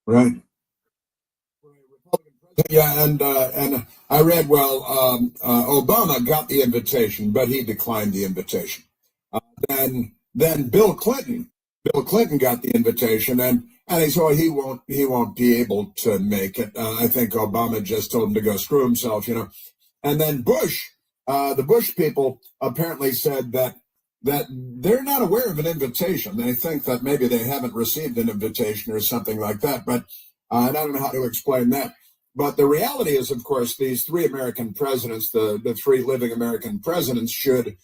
Right. Yeah, and I read, Obama got the invitation, but he declined the invitation. Then Bill Clinton got the invitation, and he said he won't be able to make it. I think Obama just told him to go screw himself. And then the Bush people apparently said that they're not aware of an invitation. They think that maybe they haven't received an invitation or something like that. But and I don't know how to explain that. But the reality is, of course, these three American presidents, the three living American presidents, should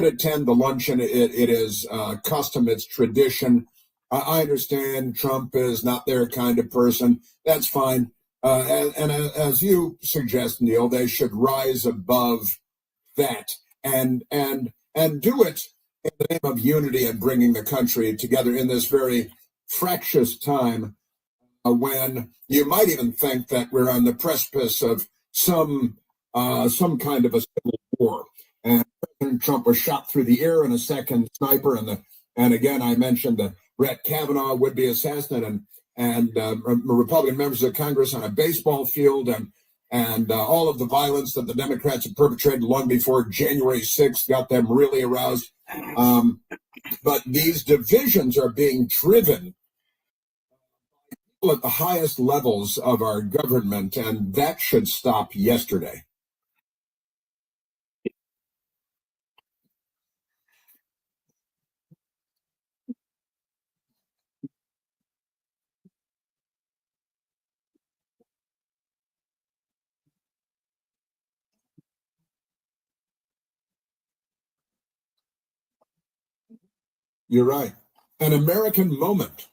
attend the luncheon. It is custom, it's tradition. I understand Trump is not their kind of person. That's fine. And as you suggest, Neil, they should rise above that and do it in the name of unity and bringing the country together in this very fractious time, when you might even think that we're on the precipice of some kind of a civil war. And President Trump was shot through the ear, and a second sniper, and again I mentioned that Brett Kavanaugh would be assassinated, and Republican members of Congress on a baseball field, and all of the violence that the Democrats had perpetrated long before January 6th got them really aroused. But these divisions are being driven at the highest levels of our government, and that should stop yesterday. You're right. An American moment.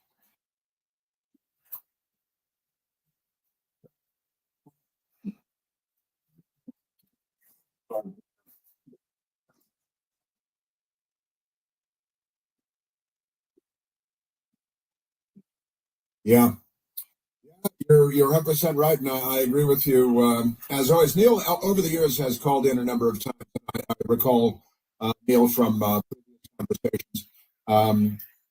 Yeah, you're 100% right, and I agree with you. As always, Neil, over the years, has called in a number of times. I recall Neil from previous conversations.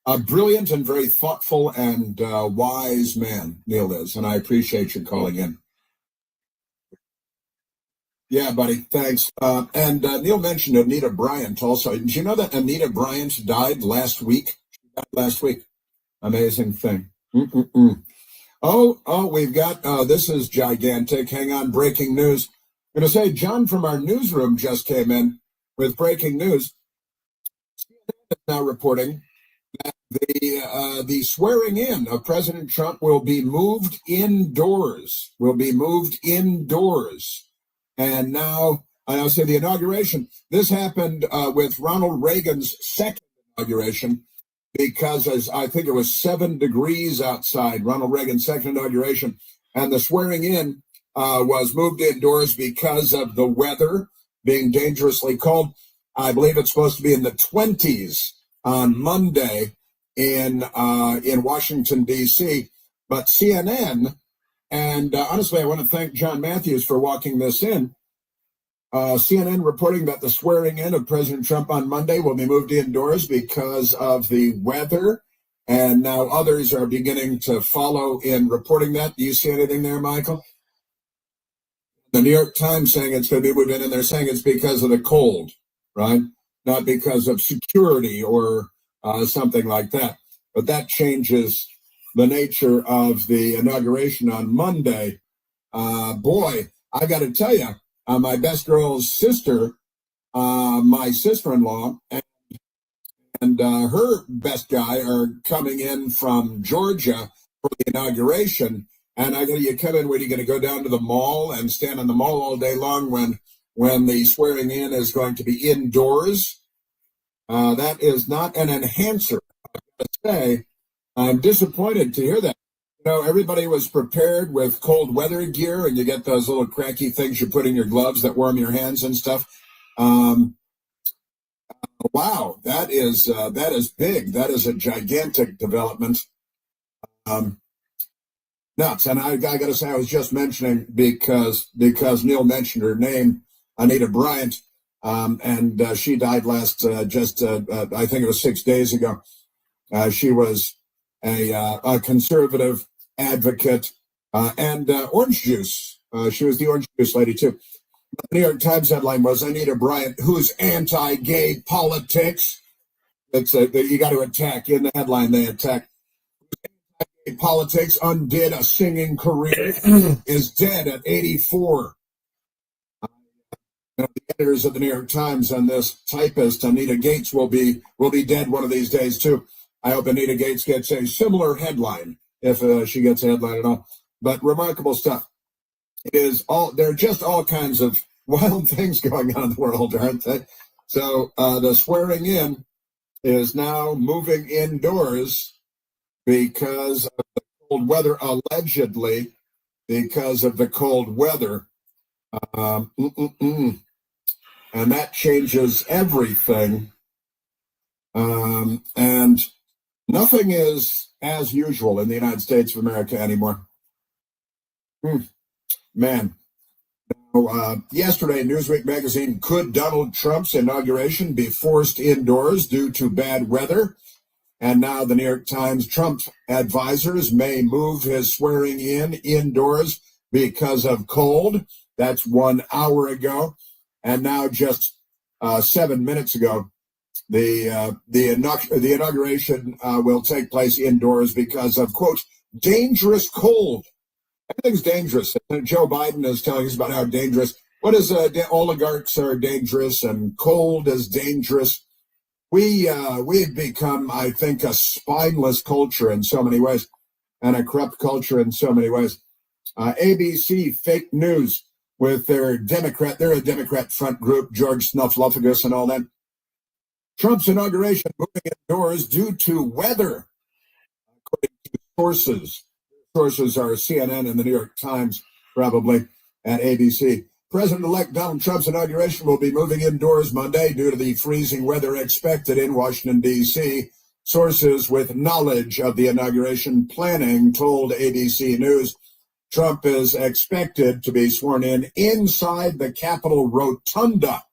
A brilliant and very thoughtful and wise man, Neil is, and I appreciate you calling in. Yeah, buddy, thanks. And Neil mentioned Anita Bryant also. Did you know that Anita Bryant died last week? She died last week. Amazing thing. Mm-mm-mm. Oh, we've got, this is gigantic. Hang on, breaking news. I'm going to say, John from our newsroom just came in with breaking news. Now reporting the swearing in of President Trump will be moved indoors. And now, I'll say the inauguration. This happened with Ronald Reagan's second inauguration, because as I think it was 7 degrees outside, Ronald Reagan's second inauguration, and the swearing in was moved indoors because of the weather being dangerously cold. I believe it's supposed to be in the 20s on Monday in Washington, D.C. But CNN, and honestly, I want to thank John Matthews for walking this in. CNN reporting that the swearing in of President Trump on Monday will be moved indoors because of the weather. And now others are beginning to follow in reporting that. Do you see anything there, Michael? The New York Times saying it's going to be moved in, and they're saying it's because of the cold, right? Not because of security or something like that. But that changes the nature of the inauguration on Monday. Boy, I got to tell you, my best girl's sister, my sister-in-law, and her best guy are coming in from Georgia for the inauguration. And I go, you come in, what, are you going to go down to the mall and stand in the mall all day long when the swearing in is going to be indoors? That is not an enhancer. I got to say, I'm disappointed to hear that. Everybody was prepared with cold weather gear, and you get those little cracky things you put in your gloves that warm your hands and stuff. Wow, that is big. That is a gigantic development. Nuts. And I got to say, I was just mentioning because Neil mentioned her name, Anita Bryant, and she died last I think it was 6 days ago. She was a conservative advocate, and orange juice. She was the orange juice lady, too. The New York Times headline was Anita Bryant, who's anti-gay politics. You got to attack. In the headline, they attack. Politics undid a singing career, is dead at 84. The editors of the New York Times and this typist, Anita Gates, will be dead one of these days, too. I hope Anita Gates gets a similar headline, if she gets a headline at all. But remarkable stuff. There are just all kinds of wild things going on in the world, aren't they? So the swearing in is now moving indoors because of the cold weather, allegedly because of the cold weather. And that changes everything. And nothing is as usual in the United States of America anymore. Man. Yesterday, Newsweek magazine, could Donald Trump's inauguration be forced indoors due to bad weather? And now the New York Times, Trump advisors may move his swearing in indoors because of cold. That's 1 hour ago. And now just 7 minutes ago, the inauguration will take place indoors because of, quote, dangerous cold. Everything's dangerous. Joe Biden is telling us about how dangerous. What is oligarchs are dangerous and cold is dangerous. We've become, I think, a spineless culture in so many ways, and a corrupt culture in so many ways. ABC fake news with they're a Democrat front group, George Snuffleupagus and all that. Trump's inauguration moving indoors due to weather, according to sources. Sources are CNN and the New York Times, probably, and ABC. President-elect Donald Trump's inauguration will be moving indoors Monday due to the freezing weather expected in Washington, D.C. Sources with knowledge of the inauguration planning told ABC News Trump is expected to be sworn in inside the Capitol Rotunda.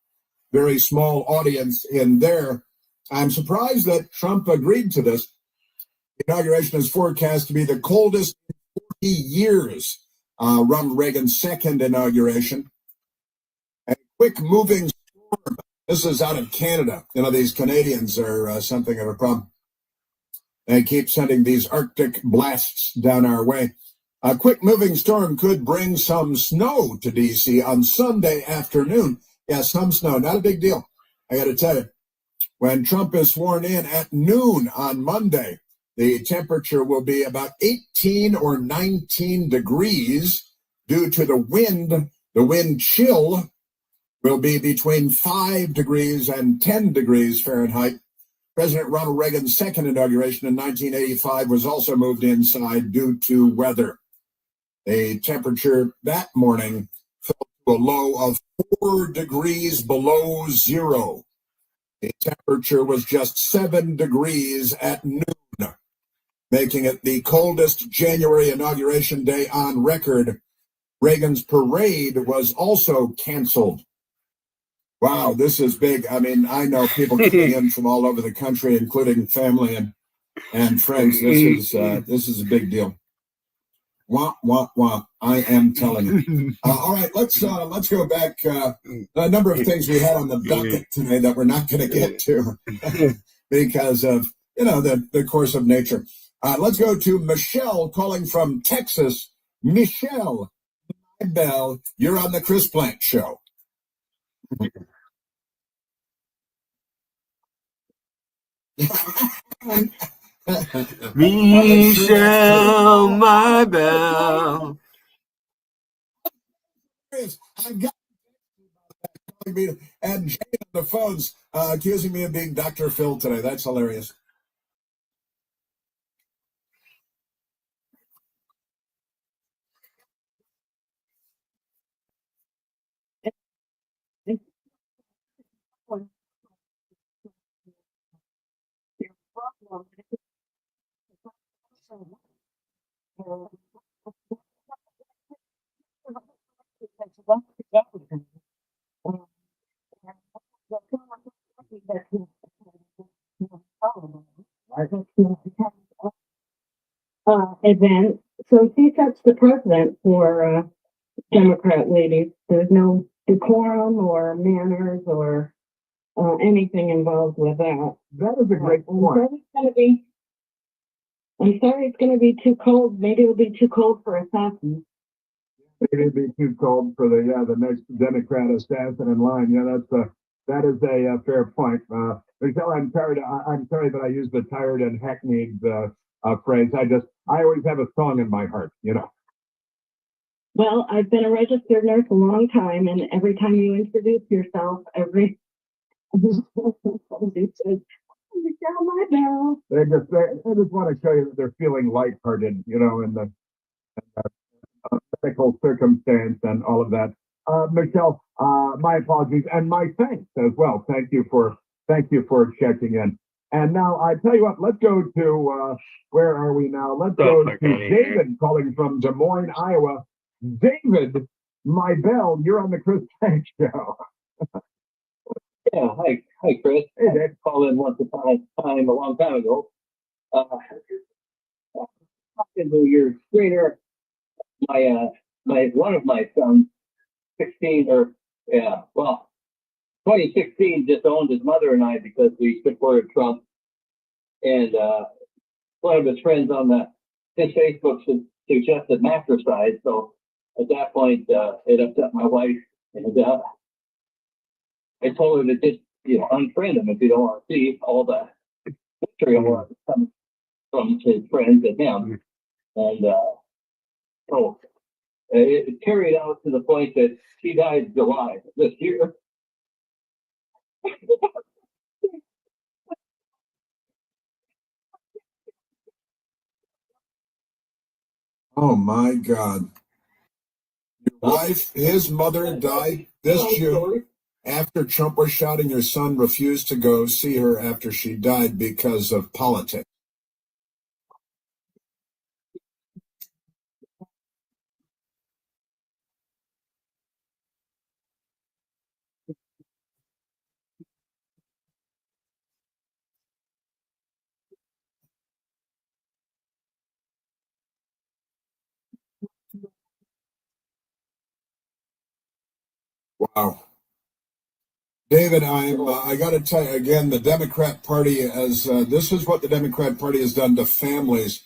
Very small audience in there. I'm surprised that Trump agreed to this. The inauguration is forecast to be the coldest in 40 years. Ronald Reagan's second inauguration. A quick moving storm. This is out of Canada. These Canadians are something of a problem. They keep sending these Arctic blasts down our way. A quick moving storm could bring some snow to D.C. on Sunday afternoon. Yeah, some snow. Not a big deal, I got to tell you. When Trump is sworn in at noon on Monday, the temperature will be about 18 or 19 degrees due to the wind. The wind chill will be between 5 degrees and 10 degrees Fahrenheit. President Ronald Reagan's second inauguration in 1985 was also moved inside due to weather. The temperature that morning fell to a low of 4 degrees below zero. The temperature was just 7 degrees at noon, making it the coldest January inauguration day on record. Reagan's parade was also canceled. Wow, this is big. I mean, I know people coming in from all over the country, including family and friends. This is a big deal. Wah, wah, wah. I am telling you. All right, let's go back. A number of things we had on the docket today that we're not going to get to because of, the course of nature. Let's go to Michelle calling from Texas. Michelle, Bell, you're on the Chris Plant Show. Michelle, my belle. I've got and Jane on the phones accusing me of being Dr. Phil today. That's hilarious. Event So she sets the precedent for Democrat ladies. There's no decorum or manners or anything involved with that. That is a great point. I'm sorry it's going to be too cold. Maybe it'll be too cold for assassins. Maybe it'd be too cold for the next Democrat assassin in line. Yeah, that is a fair point. Michelle, I'm tired. I'm sorry that I use the tired and hackneyed phrase. I always have a song in my heart. Well, I've been a registered nurse a long time, and every time you introduce yourself, somebody says, "Michelle, my bell." They just want to show you that they're feeling lighthearted, in the medical circumstance and all of that. Michelle, my apologies and my thanks as well. Thank you for checking in. And now I tell you what, let's go to where are we now? Let's go to David calling from Des Moines, Iowa. David, my bell, you're on the Chris Plank Show. Yeah, hi, Chris. Hey, Dave. I called in once upon a time, a long time ago. Talking to your screener, one of my sons, 2016, disowned his mother and I because we supported Trump. And one of his friends on his Facebook suggested matricide. So at that point, it upset my wife, and I told her to just, unfriend him if you don't want to see all the material coming from his friends and him. And so it carried out to the point that he died July this year. Oh my God. Your wife, his mother died this June after Trump was shot, and your son refused to go see her after she died because of politics. Wow. David, I got to tell you again, the Democrat Party this is what the Democrat Party has done to families,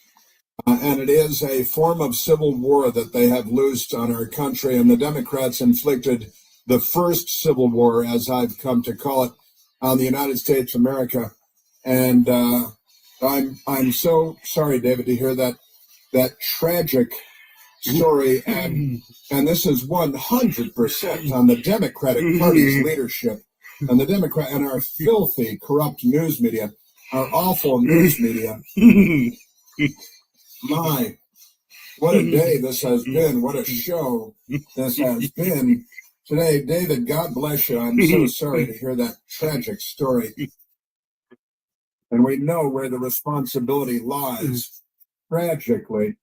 and it is a form of civil war that they have loosed on our country. And the Democrats inflicted the first civil war, as I've come to call it, on the United States of America. And I'm so sorry, David, to hear that tragic story, and this is 100% on the Democratic Party's leadership and the Democrat and our filthy, corrupt news media, our awful news media. My, what a day this has been! What a show this has been today, David. God bless you. I'm so sorry to hear that tragic story, and we know where the responsibility lies. Tragically.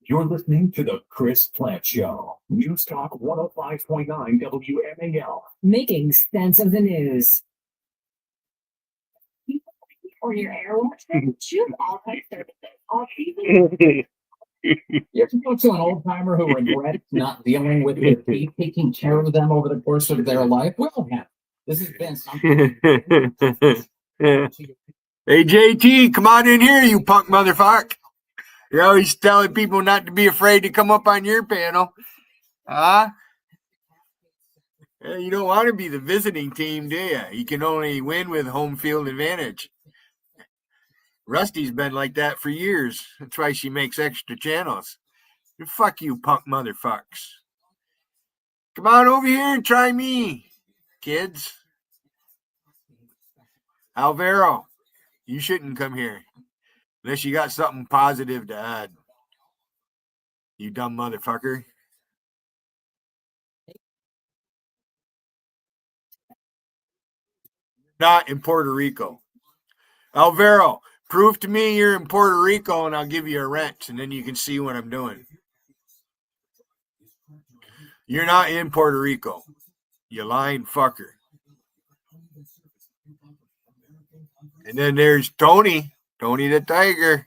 You're listening to the Chris Plant Show. News Talk 105.9 WMAL. Making sense of the news. Or your airwatcher, choose all types services. All season. You ever go to an old timer who regrets not dealing with their teeth, taking care of them over the course of their life? Well, this has been something. Hey, JT, come on in here, you punk motherfucker. You're always telling people not to be afraid to come up on your panel. Huh? You don't want to be the visiting team, do you? You can only win with home field advantage. Rusty's been like that for years. That's why she makes extra channels. Fuck you, punk motherfucks. Come on over here and try me, kids. Alvaro, you shouldn't come here unless you got something positive to add. You dumb motherfucker. Not in Puerto Rico. Alvaro, prove to me you're in Puerto Rico and I'll give you a rent, and then you can see what I'm doing. You're not in Puerto Rico, you lying fucker. And then there's Tony the Tiger.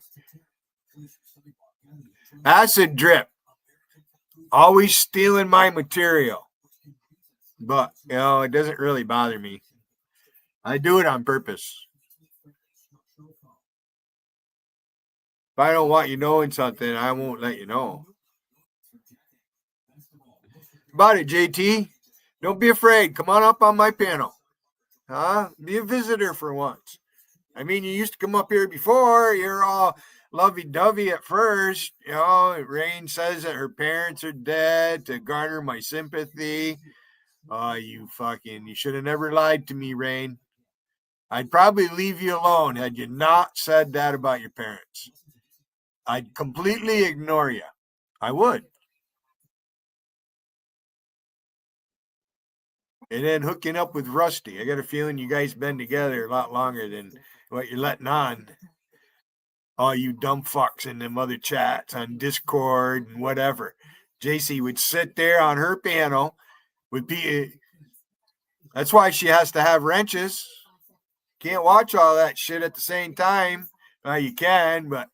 Acid drip. Always stealing my material. But, it doesn't really bother me. I do it on purpose. If I don't want you knowing something, I won't let you know. About it, JT. Don't be afraid. Come on up on my panel. Be a visitor for once. I mean, you used to come up here before. You're all lovey-dovey at first. Rain says that her parents are dead to garner my sympathy. You should have never lied to me, Rain. I'd probably leave you alone had you not said that about your parents. I'd completely ignore you. I would. And then hooking up with Rusty. I got a feeling you guys been together a lot longer than what you're letting on. All you dumb fucks in them other chats on Discord and whatever. JC would sit there on her panel. That's why she has to have wrenches. Can't watch all that shit at the same time. Well, you can, but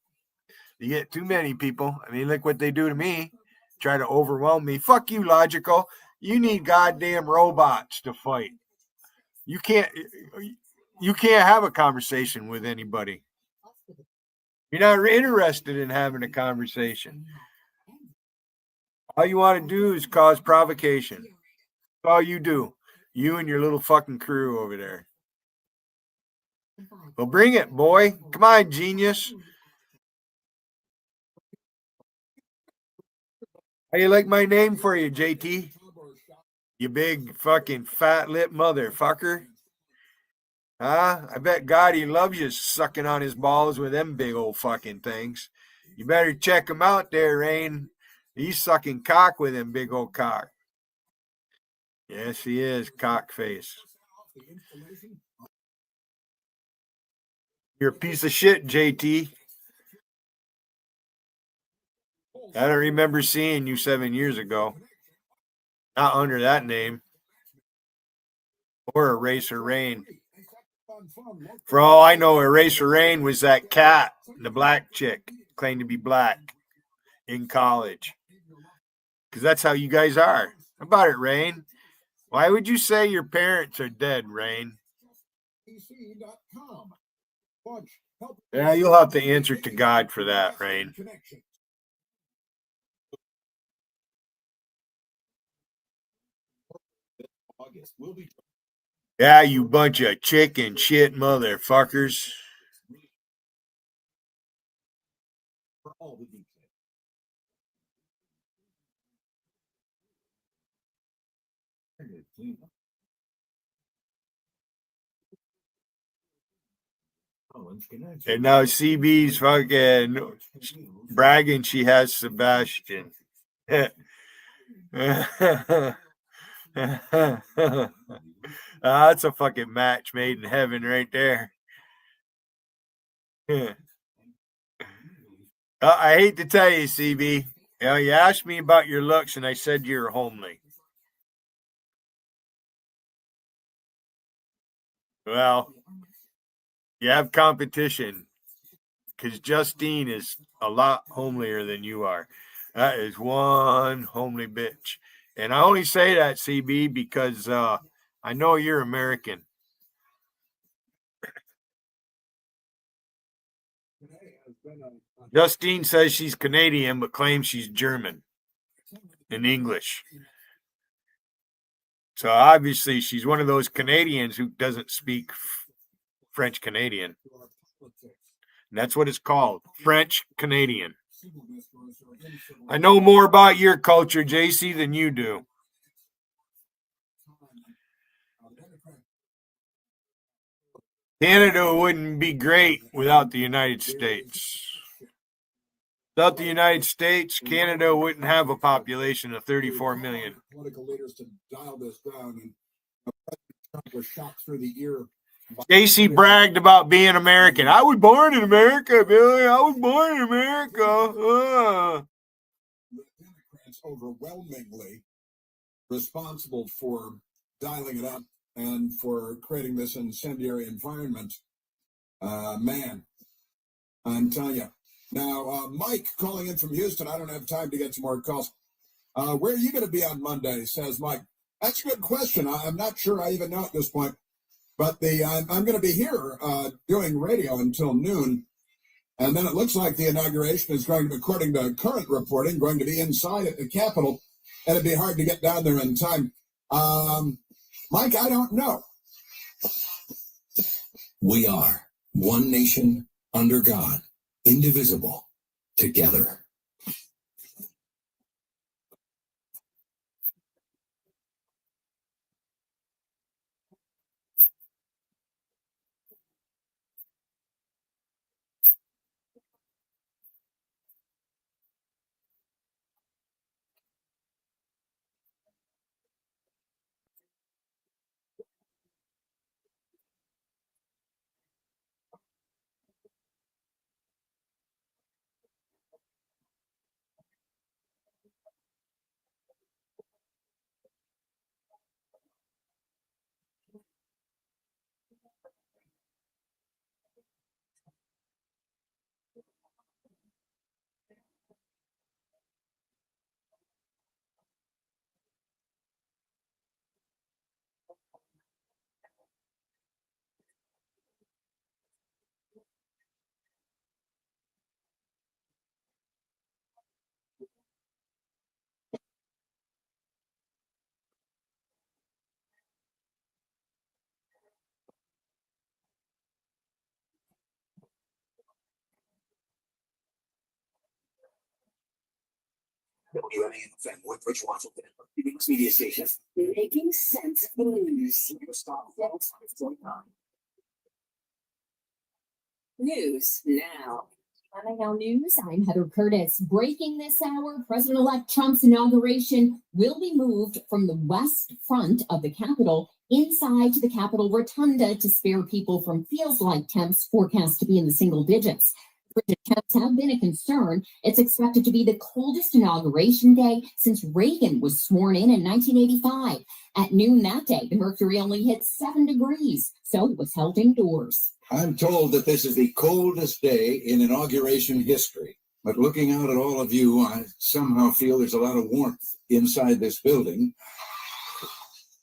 you get too many people. I mean, look what they do to me. Try to overwhelm me. Fuck you, Logical. You need goddamn robots to fight. You can't have a conversation with anybody. You're not interested in having a conversation. All you want to do is cause provocation. That's all you do. You and your little fucking crew over there. Well, bring it, boy. Come on, genius. How you like my name for you, JT? You big fucking fat lip motherfucker. I bet God he loves you sucking on his balls with them big old fucking things. You better check him out there, Rain. He's sucking cock with him big old cock. Yes, he is, cock face. You're a piece of shit, JT. I don't remember seeing you 7 years ago. Not under that name. Or Eraser Rain. For all I know, Eraser Rain was that cat, the black chick, claimed to be black in college. Because that's how you guys are. How about it, Rain? Why would you say your parents are dead, Rain? Yeah, you'll have to answer to God for that, Rain. Yeah, you bunch of chicken shit motherfuckers. And now CB's fucking bragging she has Sebastian. That's a fucking match made in heaven right there. I hate to tell you, CB. You asked me about your looks, and I said you're homely. Well, you have competition because Justine is a lot homelier than you are. That is one homely bitch. And I only say that, CB, because I know you're American. Justine says she's Canadian, but claims she's German in English. So obviously she's one of those Canadians who doesn't speak French Canadian. And that's what it's called, French Canadian. I know more about your culture, JC, than you do. Canada wouldn't be great without the United States. Without the United States, Canada wouldn't have a population of 34 million. Stacy bragged about being American. I was born in America, Billy. I was born in America. The Democrats overwhelmingly responsible for dialing it up and for creating this incendiary environment. Man, I'm telling you, Now, Mike calling in from Houston. I don't have time to get some more calls. Where are you going to be on Monday, says Mike. That's a good question. I'm not sure I even know at this point. But I'm going to be here doing radio until noon. And then it looks like the inauguration is going to be, according to current reporting, going to be inside at the Capitol. And it'd be hard to get down there in time. Mike, I don't know. We are one nation under God, indivisible, together. WMAFM Woodbridge, Washington, Phoenix Media Station. Making sense of the news. News now. MAL News, I'm Heather Curtis. Breaking this hour, President-elect Trump's inauguration will be moved from the west front of the Capitol inside to the Capitol Rotunda to spare people from feels-like temps forecast to be in the single digits. Frigid temps have been a concern. It's expected to be the coldest inauguration day since Reagan was sworn in 1985. At noon that day, the mercury only hit 7 degrees, so it was held indoors. I'm told that this is the coldest day in inauguration history. But looking out at all of you, I somehow feel there's a lot of warmth inside this building.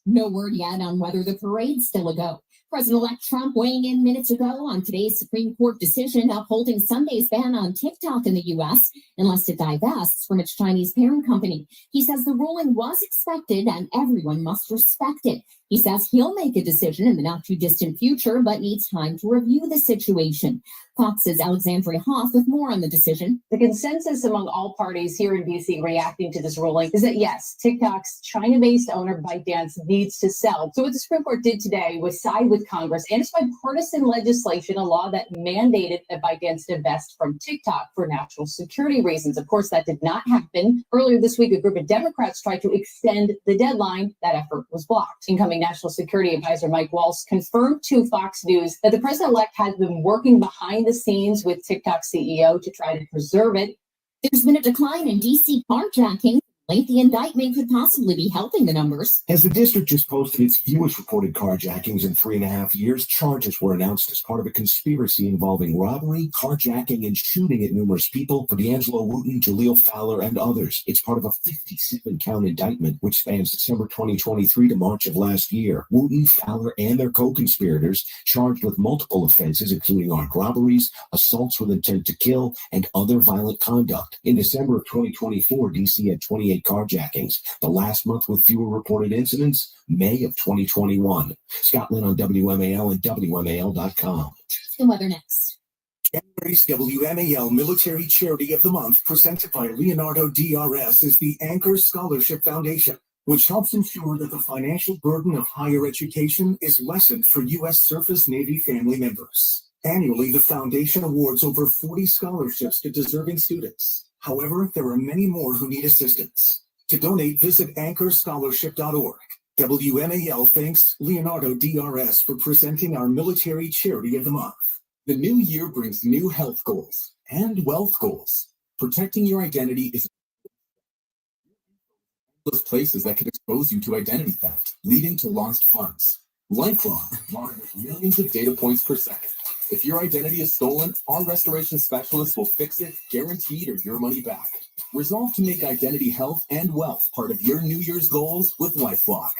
No word yet on whether the parade's still a go. President-elect Trump weighing in minutes ago on today's Supreme Court decision upholding Sunday's ban on TikTok in the U.S. unless it divests from its Chinese parent company. He says the ruling was expected and everyone must respect it. He says he'll make a decision in the not-too-distant future, but needs time to review the situation. Fox's Alexandria Hoff with more on the decision. The consensus among all parties here in D.C. reacting to this ruling is that, yes, TikTok's China-based owner ByteDance needs to sell. So what the Supreme Court did today was side with Congress and its bipartisan legislation, a law that mandated that ByteDance divest from TikTok for national security reasons. Of course, that did not happen. Earlier this week, a group of Democrats tried to extend the deadline. That effort was blocked. Incoming National Security Advisor Mike Waltz confirmed to Fox News that the president-elect has been working behind the scenes with TikTok CEO to try to preserve it. There's been a decline in D.C. carjacking. The indictment could possibly be helping the numbers. As the district just posted its fewest reported carjackings in 3.5 years, charges were announced as part of a conspiracy involving robbery, carjacking, and shooting at numerous people for D'Angelo Wooten, Jaleel Fowler, and others. It's part of a 57-count indictment, which spans December 2023 to March of last year. Wooten, Fowler, and their co-conspirators charged with multiple offenses, including armed robberies, assaults with intent to kill, and other violent conduct. In December of 2024, D.C. had 28 carjackings. The last month with fewer reported incidents, May of 2021. Scotland on WMAL and WMAL.com. The weather next. January's WMAL Military Charity of the Month, presented by Leonardo DRS, is the Anchor Scholarship Foundation, which helps ensure that the financial burden of higher education is lessened for U.S. Surface Navy family members. Annually, the foundation awards over 40 scholarships to deserving students. However, there are many more who need assistance. To donate, visit anchorscholarship.org. WMAL thanks Leonardo DRS for presenting our Military Charity of the Month. The new year brings new health goals and wealth goals. Protecting your identity is those places that can expose you to identity theft, leading to lost funds. LifeLock monitors millions of data points per second. If your identity is stolen, our restoration specialists will fix it, guaranteed, or your money back. Resolve to make identity health and wealth part of your New Year's goals with LifeLock.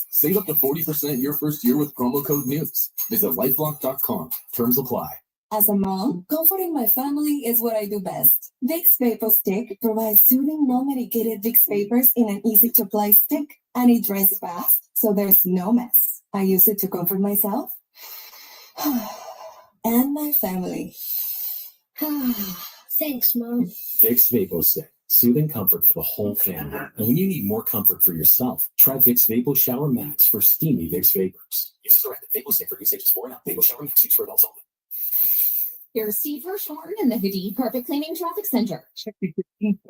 Save up to 40% your first year with promo code NEWS. Visit lifelock.com. Terms apply. As a mom, comforting my family is what I do best. Vicks Vapor Stick provides soothing, non-medicated Vicks Vapors in an easy-to-apply stick, and it dries fast, so there's no mess. I use it to comfort myself and my family. Thanks, Mom. Vicks Vapor Stick. Soothing comfort for the whole family. And when you need more comfort for yourself, try Vicks Vapor Shower Max for steamy Vicks Vapors. Use the directed Vapor Stick for usage is 4 and up. Vapor Shower Max used for adults only. Here's Steve Hirschhorn in the Hoodie Carpet Cleaning Traffic Center. Checking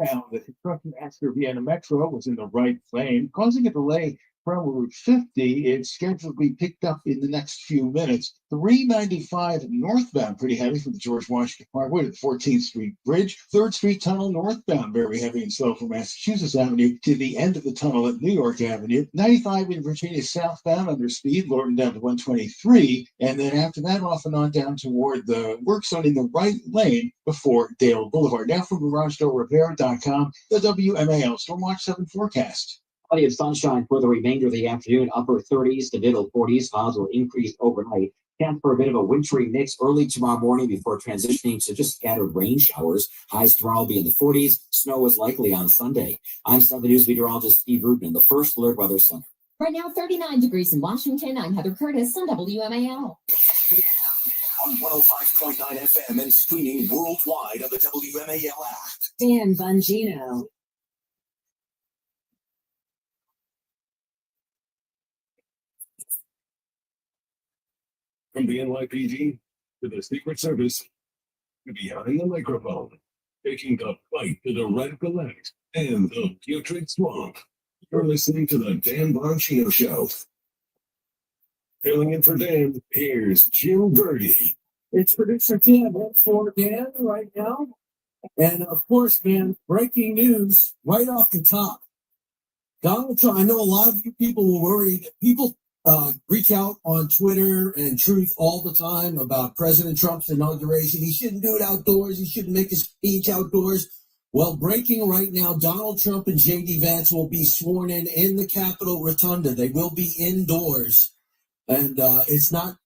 found that the truck after Vienna Metro was in the right lane, causing a delay from Route 50. It's scheduled to be picked up in the next few minutes. 395 northbound, pretty heavy from the George Washington Parkway to the 14th Street Bridge. 3rd Street Tunnel northbound, very heavy and slow from Massachusetts Avenue to the end of the tunnel at New York Avenue. 95 in Virginia southbound under speed, Lorton down to 123. And then after that, off and on down toward the work zone in the right lane before Dale Boulevard. Now from GarageDoorRepair.com, the WMAL Stormwatch 7 forecast. Plenty of sunshine for the remainder of the afternoon, upper 30s to middle 40s. Clouds will increase overnight. Chance for a bit of a wintry mix early tomorrow morning before transitioning to just scattered rain showers. Highs tomorrow will be in the 40s. Snow is likely on Sunday. I'm 7 News meteorologist Steve Rubin, the First Alert Weather Center. Right now, 39 degrees in Washington. I'm Heather Curtis on WMAL. On 105.9 FM and streaming worldwide on the WMAL app. Dan Bongino. From the NYPD to the Secret Service, to behind the microphone, taking the fight to the radical left and the putrid swamp. You're listening to the Dan Bongino Show. Filling in for Dan, here's Jim Birdie. It's producer Tim for Dan right now. And of course, man, breaking news right off the top. Donald Trump, I know a lot of you people were worried. People reach out on Twitter and Truth all the time about President Trump's inauguration. He shouldn't do it outdoors. He shouldn't make a speech outdoors. Well, breaking right now, Donald Trump and J.D. Vance will be sworn in the Capitol Rotunda. They will be indoors. And it's not,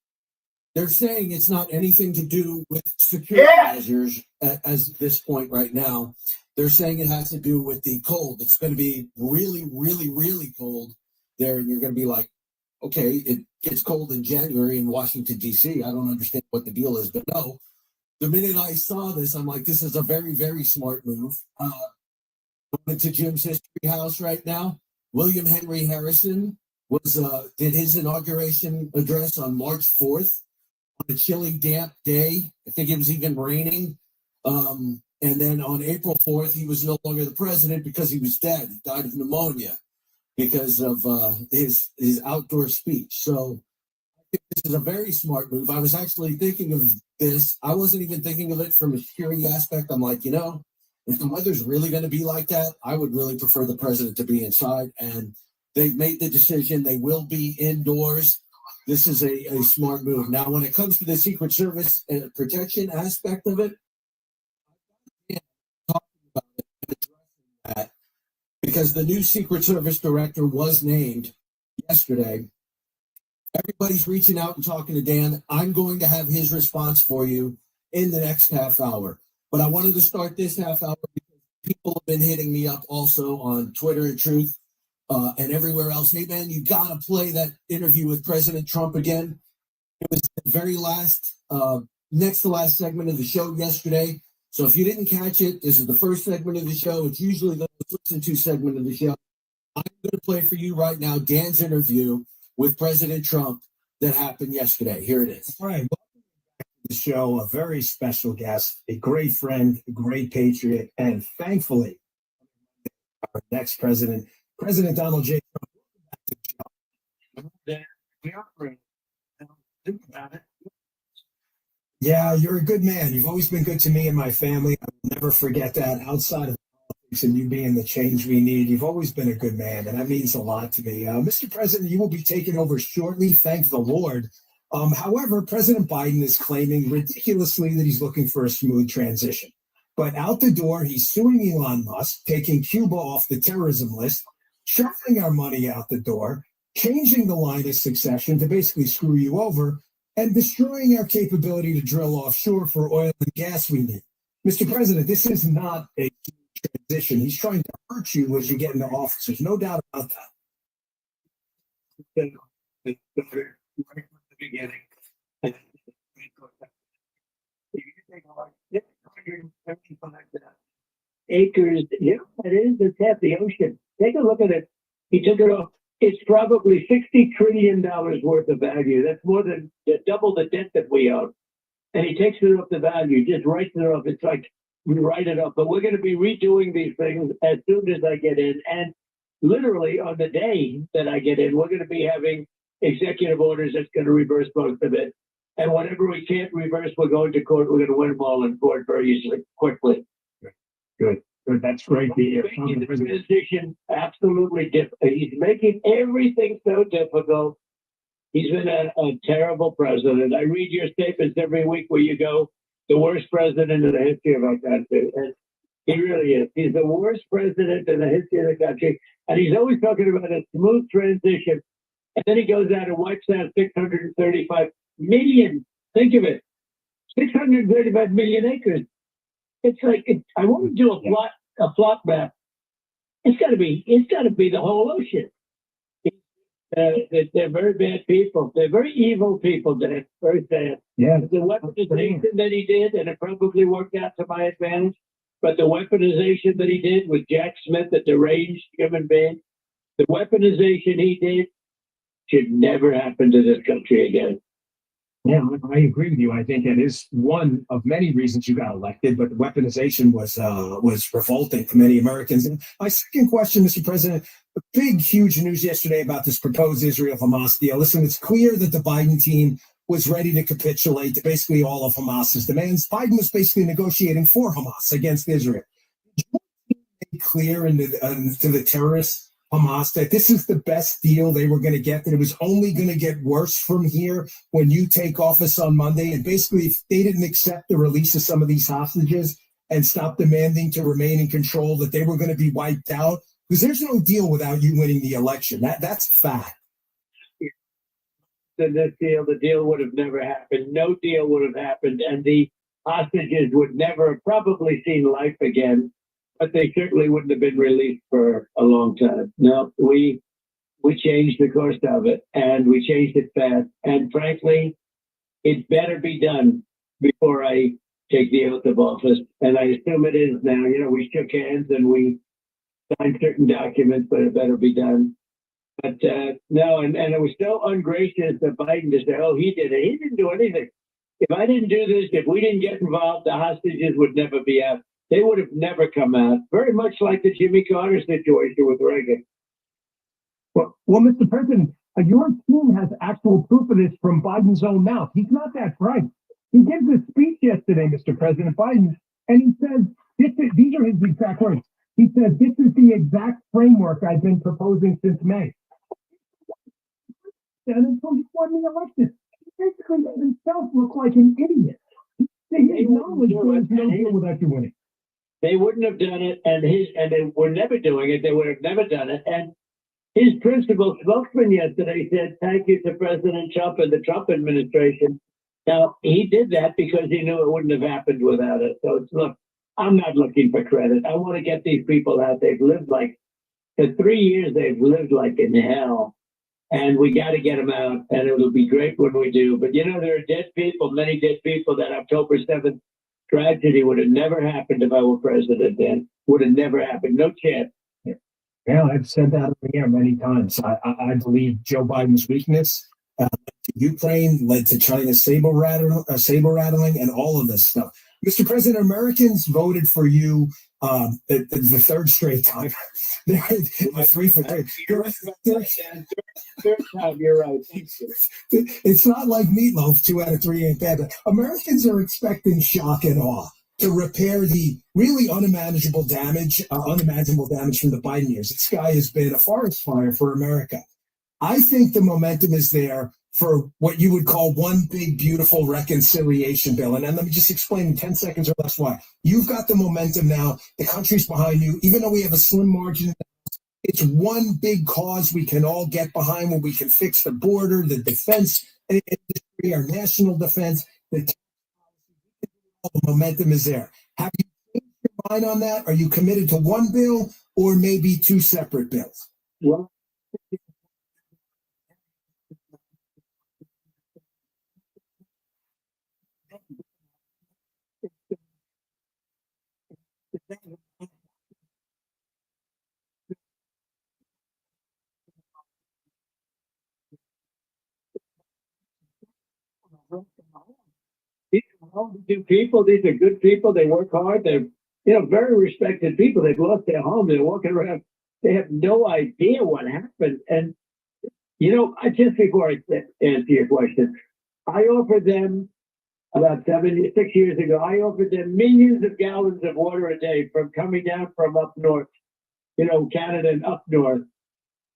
they're saying it's not anything to do with security measures as this point right now. They're saying it has to do with the cold. It's going to be really, really, really cold there. And you're going to be like, okay, it gets cold in January in Washington, D.C. I don't understand what the deal is, but no. The minute I saw this, I'm like, this is a very, very smart move. Going to Jim's History House right now. William Henry Harrison did his inauguration address on March 4th on a chilly, damp day. I think it was even raining. And then on April 4th, he was no longer the president because he was dead. He died of pneumonia because of his outdoor speech. So I think this is a very smart move. I was actually thinking of this. I wasn't even thinking of it from a security aspect. I'm like, you know, if the weather's really going to be like that, I would really prefer the president to be inside. And they've made the decision. They will be indoors. This is a smart move. Now, when it comes to the Secret Service and protection aspect of it, talking about it and addressing that, because the new Secret Service director was named yesterday. Everybody's reaching out and talking to Dan. I'm going to have his response for you in the next half hour. But I wanted to start this half hour because people have been hitting me up also on Twitter and Truth and everywhere else. Hey, man, you got to play that interview with President Trump again. It was the very last, next to last segment of the show yesterday. So if you didn't catch it, this is the first segment of the show. It's usually the listen to segment of the show. I'm going to play for you right now Dan's interview with President Trump that happened yesterday. Here it is. All right. Welcome back to the show. A very special guest, a great friend, a great patriot, and thankfully, our next president, President Donald J. Trump. Welcome back to the show. Yeah, you're a good man. You've always been good to me and my family. I will never forget that. Outside of politics and you being the change we need, you've always been a good man, and that means a lot to me. Mr. President, you will be taking over shortly. Thank the Lord. However, President Biden is claiming ridiculously that he's looking for a smooth transition. But out the door, he's suing Elon Musk, taking Cuba off the terrorism list, shuffling our money out the door, changing the line of succession to basically screw you over, and destroying our capability to drill offshore for oil and gas we need. Mr. President, this is not a transition. He's trying to hurt you as you get into office. There's no doubt about that. Right from the beginning. If you take like 675 acres, yeah, it is. It's half the ocean. Take a look at it. He took it off. It's probably $60 trillion worth of value. That's more than double the debt that we own. And he takes it off the value, just writes it off. It's like we write it off. But we're going to be redoing these things as soon as I get in. And literally on the day that I get in, we're going to be having executive orders that's going to reverse most of it. And whatever we can't reverse, we're going to court. We're going to win them all in court very easily, quickly. Good. That's great to hear. Making the transition absolutely difficult. He's making everything so difficult. He's been a terrible president. I read your statements every week where you go, the worst president in the history of our country. And he really is. He's the worst president in the history of the country. And he's always talking about a smooth transition. And then he goes out and wipes out 635 million. Think of it. 635 million acres. It's like, I want to do a plot map. It's got to be the whole ocean. They're very bad people. They're very evil people. They're very sad. Yeah. The weaponization that he did, and it probably worked out to my advantage, but the weaponization that he did with Jack Smith, a deranged human being, the weaponization he did should never happen to this country again. Yeah, I agree with you. I think it is one of many reasons you got elected, but weaponization was revolting to many Americans. And my second question, Mr. President, big, huge news yesterday about this proposed Israel-Hamas deal. Listen, it's clear that the Biden team was ready to capitulate to basically all of Hamas's demands. Biden was basically negotiating for Hamas against Israel. Did you make clear to the terrorists, Hamas, that this is the best deal they were going to get, that it was only going to get worse from here when you take office on Monday? And basically, if they didn't accept the release of some of these hostages and stop demanding to remain in control, that they were going to be wiped out? Because there's no deal without you winning the election. That's fact. The deal would have never happened. No deal would have happened. And the hostages would never have probably seen life again. But they certainly wouldn't have been released for a long time. No, we changed the course of it, and we changed it fast. And frankly, it better be done before I take the oath of office. And I assume it is now. You know, we shook hands and we signed certain documents, but it better be done. But no, and it was so ungracious of Biden to say, oh, he did it. He didn't do anything. If I didn't do this, if we didn't get involved, the hostages would never be out. They would have never come out, very much like the Jimmy Carter situation with Reagan. Well, Mr. President, your team has actual proof of this from Biden's own mouth. He's not that bright. He gives a speech yesterday, Mr. President Biden, and he says, these are his exact words. He said, this is the exact framework I've been proposing since May. And until he won the election, he basically made himself look like an idiot. He acknowledged there was no deal without you winning. They wouldn't have done it, and they were never doing it. They would have never done it. And his principal spokesman yesterday said, thank you to President Trump and the Trump administration. Now, he did that because he knew it wouldn't have happened without it. So look, I'm not looking for credit. I want to get these people out. They've lived for 3 years, they've lived like in hell. And we got to get them out, and it'll be great when we do. But, there are dead people, many dead people. That October 7th tragedy would have never happened if I were president then. Would have never happened. No chance. Yeah, I've said that on the air many times. I believe Joe Biden's weakness led to Ukraine, led to China's saber rattling, and all of this stuff. Mr. President, Americans voted for you the third straight time. Three for three. Third time, you're right. It's not like meatloaf. 2 out of 3 ain't bad. But Americans are expecting shock and awe to repair the really unimaginable damage from the Biden years. This guy has been a forest fire for America. I think the momentum is there. for what you would call one big, beautiful reconciliation bill. And then let me just explain in 10 seconds or less why. You've got the momentum now. The country's behind you. Even though we have a slim margin, it's one big cause we can all get behind where we can fix the border, the defense industry, our national defense. The momentum is there. Have you changed your mind on that? Are you committed to one bill or maybe two separate bills? Well, these are well-to-do people. These are good people. They work hard. They're, very respected people. They've lost their home. They're walking around. They have no idea what happened. And, just before I answer your question, I offered them about 6 years ago, I offered them millions of gallons of water a day from coming down from up north, Canada and up north,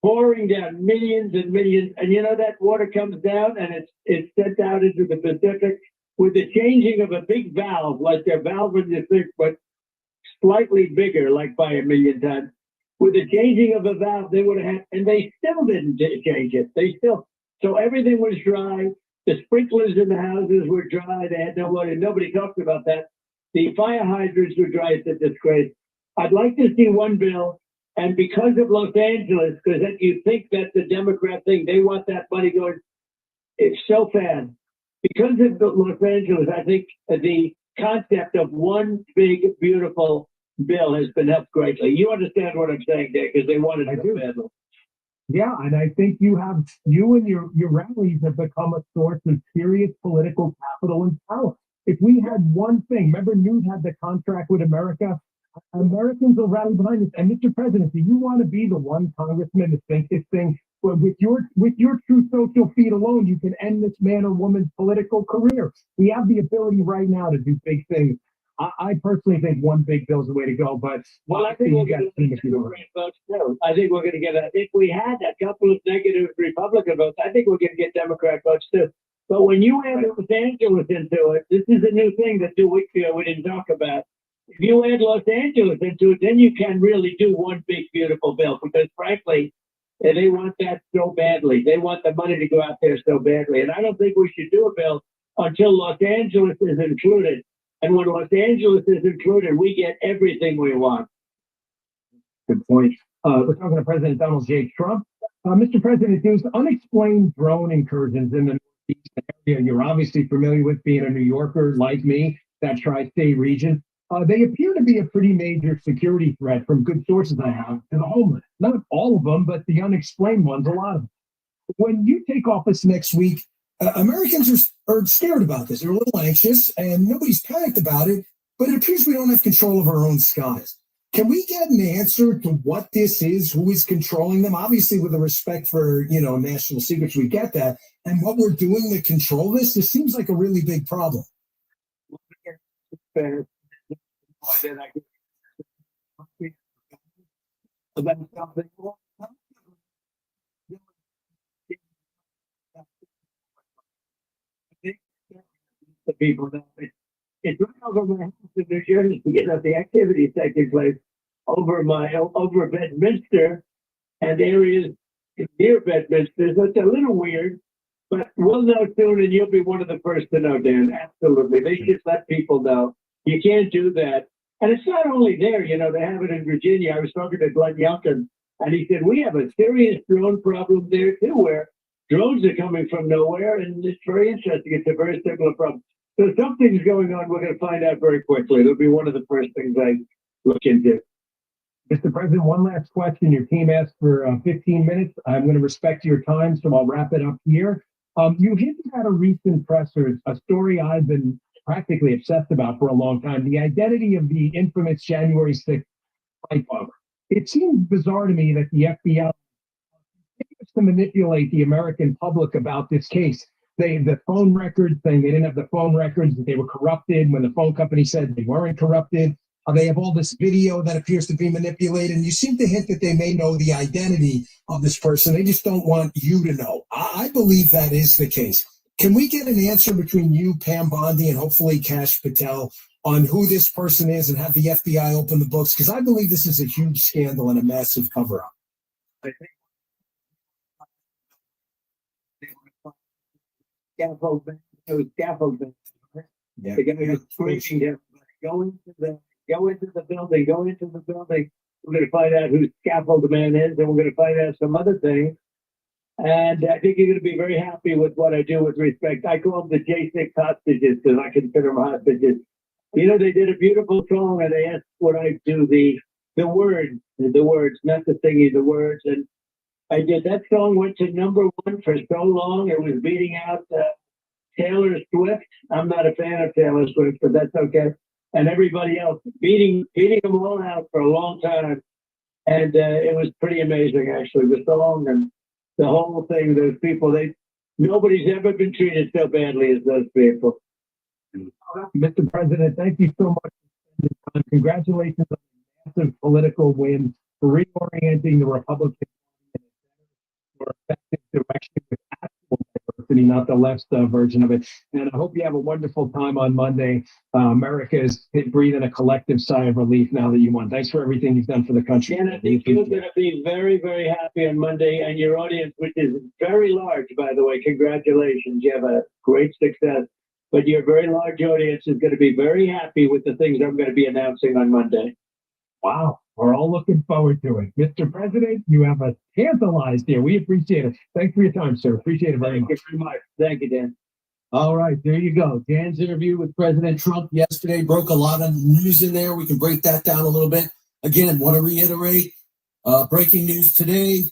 pouring down millions and millions. And that water comes down and it's sent out into the Pacific with the changing of a big valve, like their valve in the thick, but slightly bigger, like by 1 million tons. With the changing of a valve, they would have had, and they still didn't change it. So everything was dry. The sprinklers in the houses were dry. They had no water. Nobody talked about that. The fire hydrants were dry. It's a disgrace. I'd like to see one bill. And because of Los Angeles, because you think that the Democrat thing, they want that money going, it's so fast. Because of Los Angeles, I think the concept of one big, beautiful bill has been helped greatly. You understand what I'm saying there, because they wanted it so badly. Yeah, and I think you and your rallies have become a source of serious political capital and power. If we had one thing, remember Newt had the contract with America? Americans will rally behind this. And Mr. President, do you want to be the one congressman to think this thing? Well, with your true social feed alone, you can end this man or woman's political career. We have the ability right now to do big things. I personally think one big bill is the way to go, but I think we're going to get great votes too. I think we're going to get if we had a couple of negative Republican votes, I think we're going to get Democrat votes too. But when you add Los Angeles into it, this is a new thing that 2 weeks ago we didn't talk about. If you add Los Angeles into it, then you can really do one big, beautiful bill, because frankly, they want that so badly. They want the money to go out there so badly. And I don't think we should do a bill until Los Angeles is included. And when Los Angeles is included, we get everything we want. Good point. We're talking to President Donald J. Trump. Mr. President, there's unexplained drone incursions in the Northeast area. You're obviously familiar with, being a New Yorker like me, that tri-state region. They appear to be a pretty major security threat from good sources I have to the homeland. Not all of them, but the unexplained ones, a lot of them. When you take office next week, Americans are scared about this. They're a little anxious, and nobody's panicked about it, but it appears we don't have control of our own skies. Can we get an answer to what this is, who is controlling them? Obviously, with the respect for, national secrets, we get that. And what we're doing to control this seems like a really big problem. The people that it's right over my house in New Jersey. The activities taking place over Bedminster and areas near Bedminster. So it's a little weird, but we'll know soon, and you'll be one of the first to know, Dan. Absolutely, they should let people know. You can't do that, and it's not only there. They have it in Virginia. I was talking to Glenn Youngkin, and he said we have a serious drone problem there too, where drones are coming from nowhere, and it's very interesting. It's a very similar problem. So something's going on. We're going to find out very quickly. It'll be one of the first things I look into. Mr. President, one last question. Your team asked for 15 minutes. I'm going to respect your time, so I'll wrap it up here. You hinted at a recent presser, a story I've been practically obsessed about for a long time, the identity of the infamous January 6th flight bomber. It seems bizarre to me that the FBI continues to manipulate the American public about this case. The phone records saying they didn't have the phone records, that they were corrupted when the phone company said they weren't corrupted. They have all this video that appears to be manipulated, and you seem to hint that they may know the identity of this person. They just don't want you to know. I believe that is the case. Can we get an answer between you, Pam Bondi, and hopefully Kash Patel on who this person is and have the FBI open the books? Because I believe this is a huge scandal and a massive cover-up. I think scaffold. Yeah. They're going to be screaming everybody. Go into the building. We're going to find out who Scaffold Man is, and we're going to find out some other things. And I think you're going to be very happy with what I do with respect. I call them the J6 hostages because I consider them hostages. You know, they did a beautiful song, and they asked what I do, the words, not the singing, the words. And I did. That song went to #1 for so long. It was beating out Taylor Swift. I'm not a fan of Taylor Swift, but that's okay. And everybody else beating them all out for a long time. And it was pretty amazing, actually, the song and the whole thing. Those people, nobody's ever been treated so badly as those people. Mr. President, thank you so much. Congratulations on a massive political win for reorienting the Republican Party in a more effective direction with actual diversity, not the left's version of it. And I hope you have a wonderful time on Monday. America is breathing a collective sigh of relief now that you won. Thanks for everything you've done for the country. And I think you're going to be very, very happy on Monday. And your audience, which is very large, by the way, congratulations. You have a great success. But your very large audience is going to be very happy with the things I'm going to be announcing on Monday. Wow. We're all looking forward to it. Mr. President, you have us tantalized here. We appreciate it. Thanks for your time, sir. Appreciate it very much. Thank you very much. Thank you, Dan. All right, there you go. Dan's interview with President Trump yesterday broke a lot of news in there. We can break that down a little bit. Again, want to reiterate, breaking news today,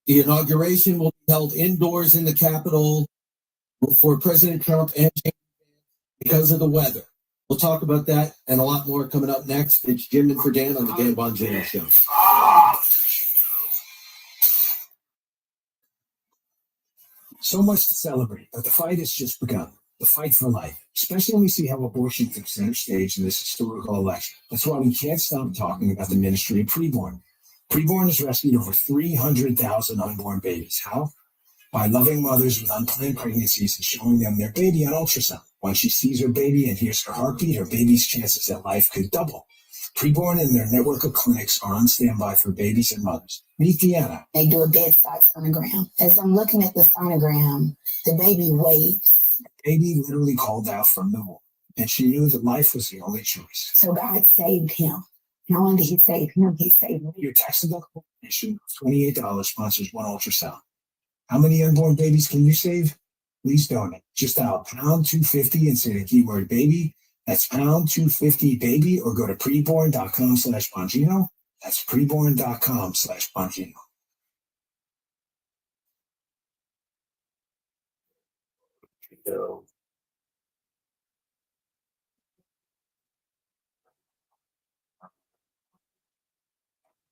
the inauguration will be held indoors in the Capitol for President Trump and because of the weather. We'll talk about that and a lot more coming up next. It's Jim and for Dan on the Dan Bongino Show. So much to celebrate, but the fight has just begun. The fight for life, especially when we see how abortion took center stage in this historical election. That's why we can't stop talking about the ministry of preborn. Preborn has rescued over 300,000 unborn babies. How? By loving mothers with unplanned pregnancies and showing them their baby on ultrasound. Once she sees her baby and hears her heartbeat, her baby's chances at life could double. Preborn and their network of clinics are on standby for babies and mothers. Meet Deanna. They do a bedside sonogram. As I'm looking at the sonogram, the baby wakes. The baby literally called out from the womb, and she knew that life was the only choice. So God saved him. Not only did he save him, he saved me. Your tax-deductible donation of $28 sponsors one ultrasound. How many unborn babies can you save? Please donate. Just dial pound 250 and say the keyword baby. That's pound 250 baby, or go to preborn.com/Bongino. That's preborn.com/Bongino.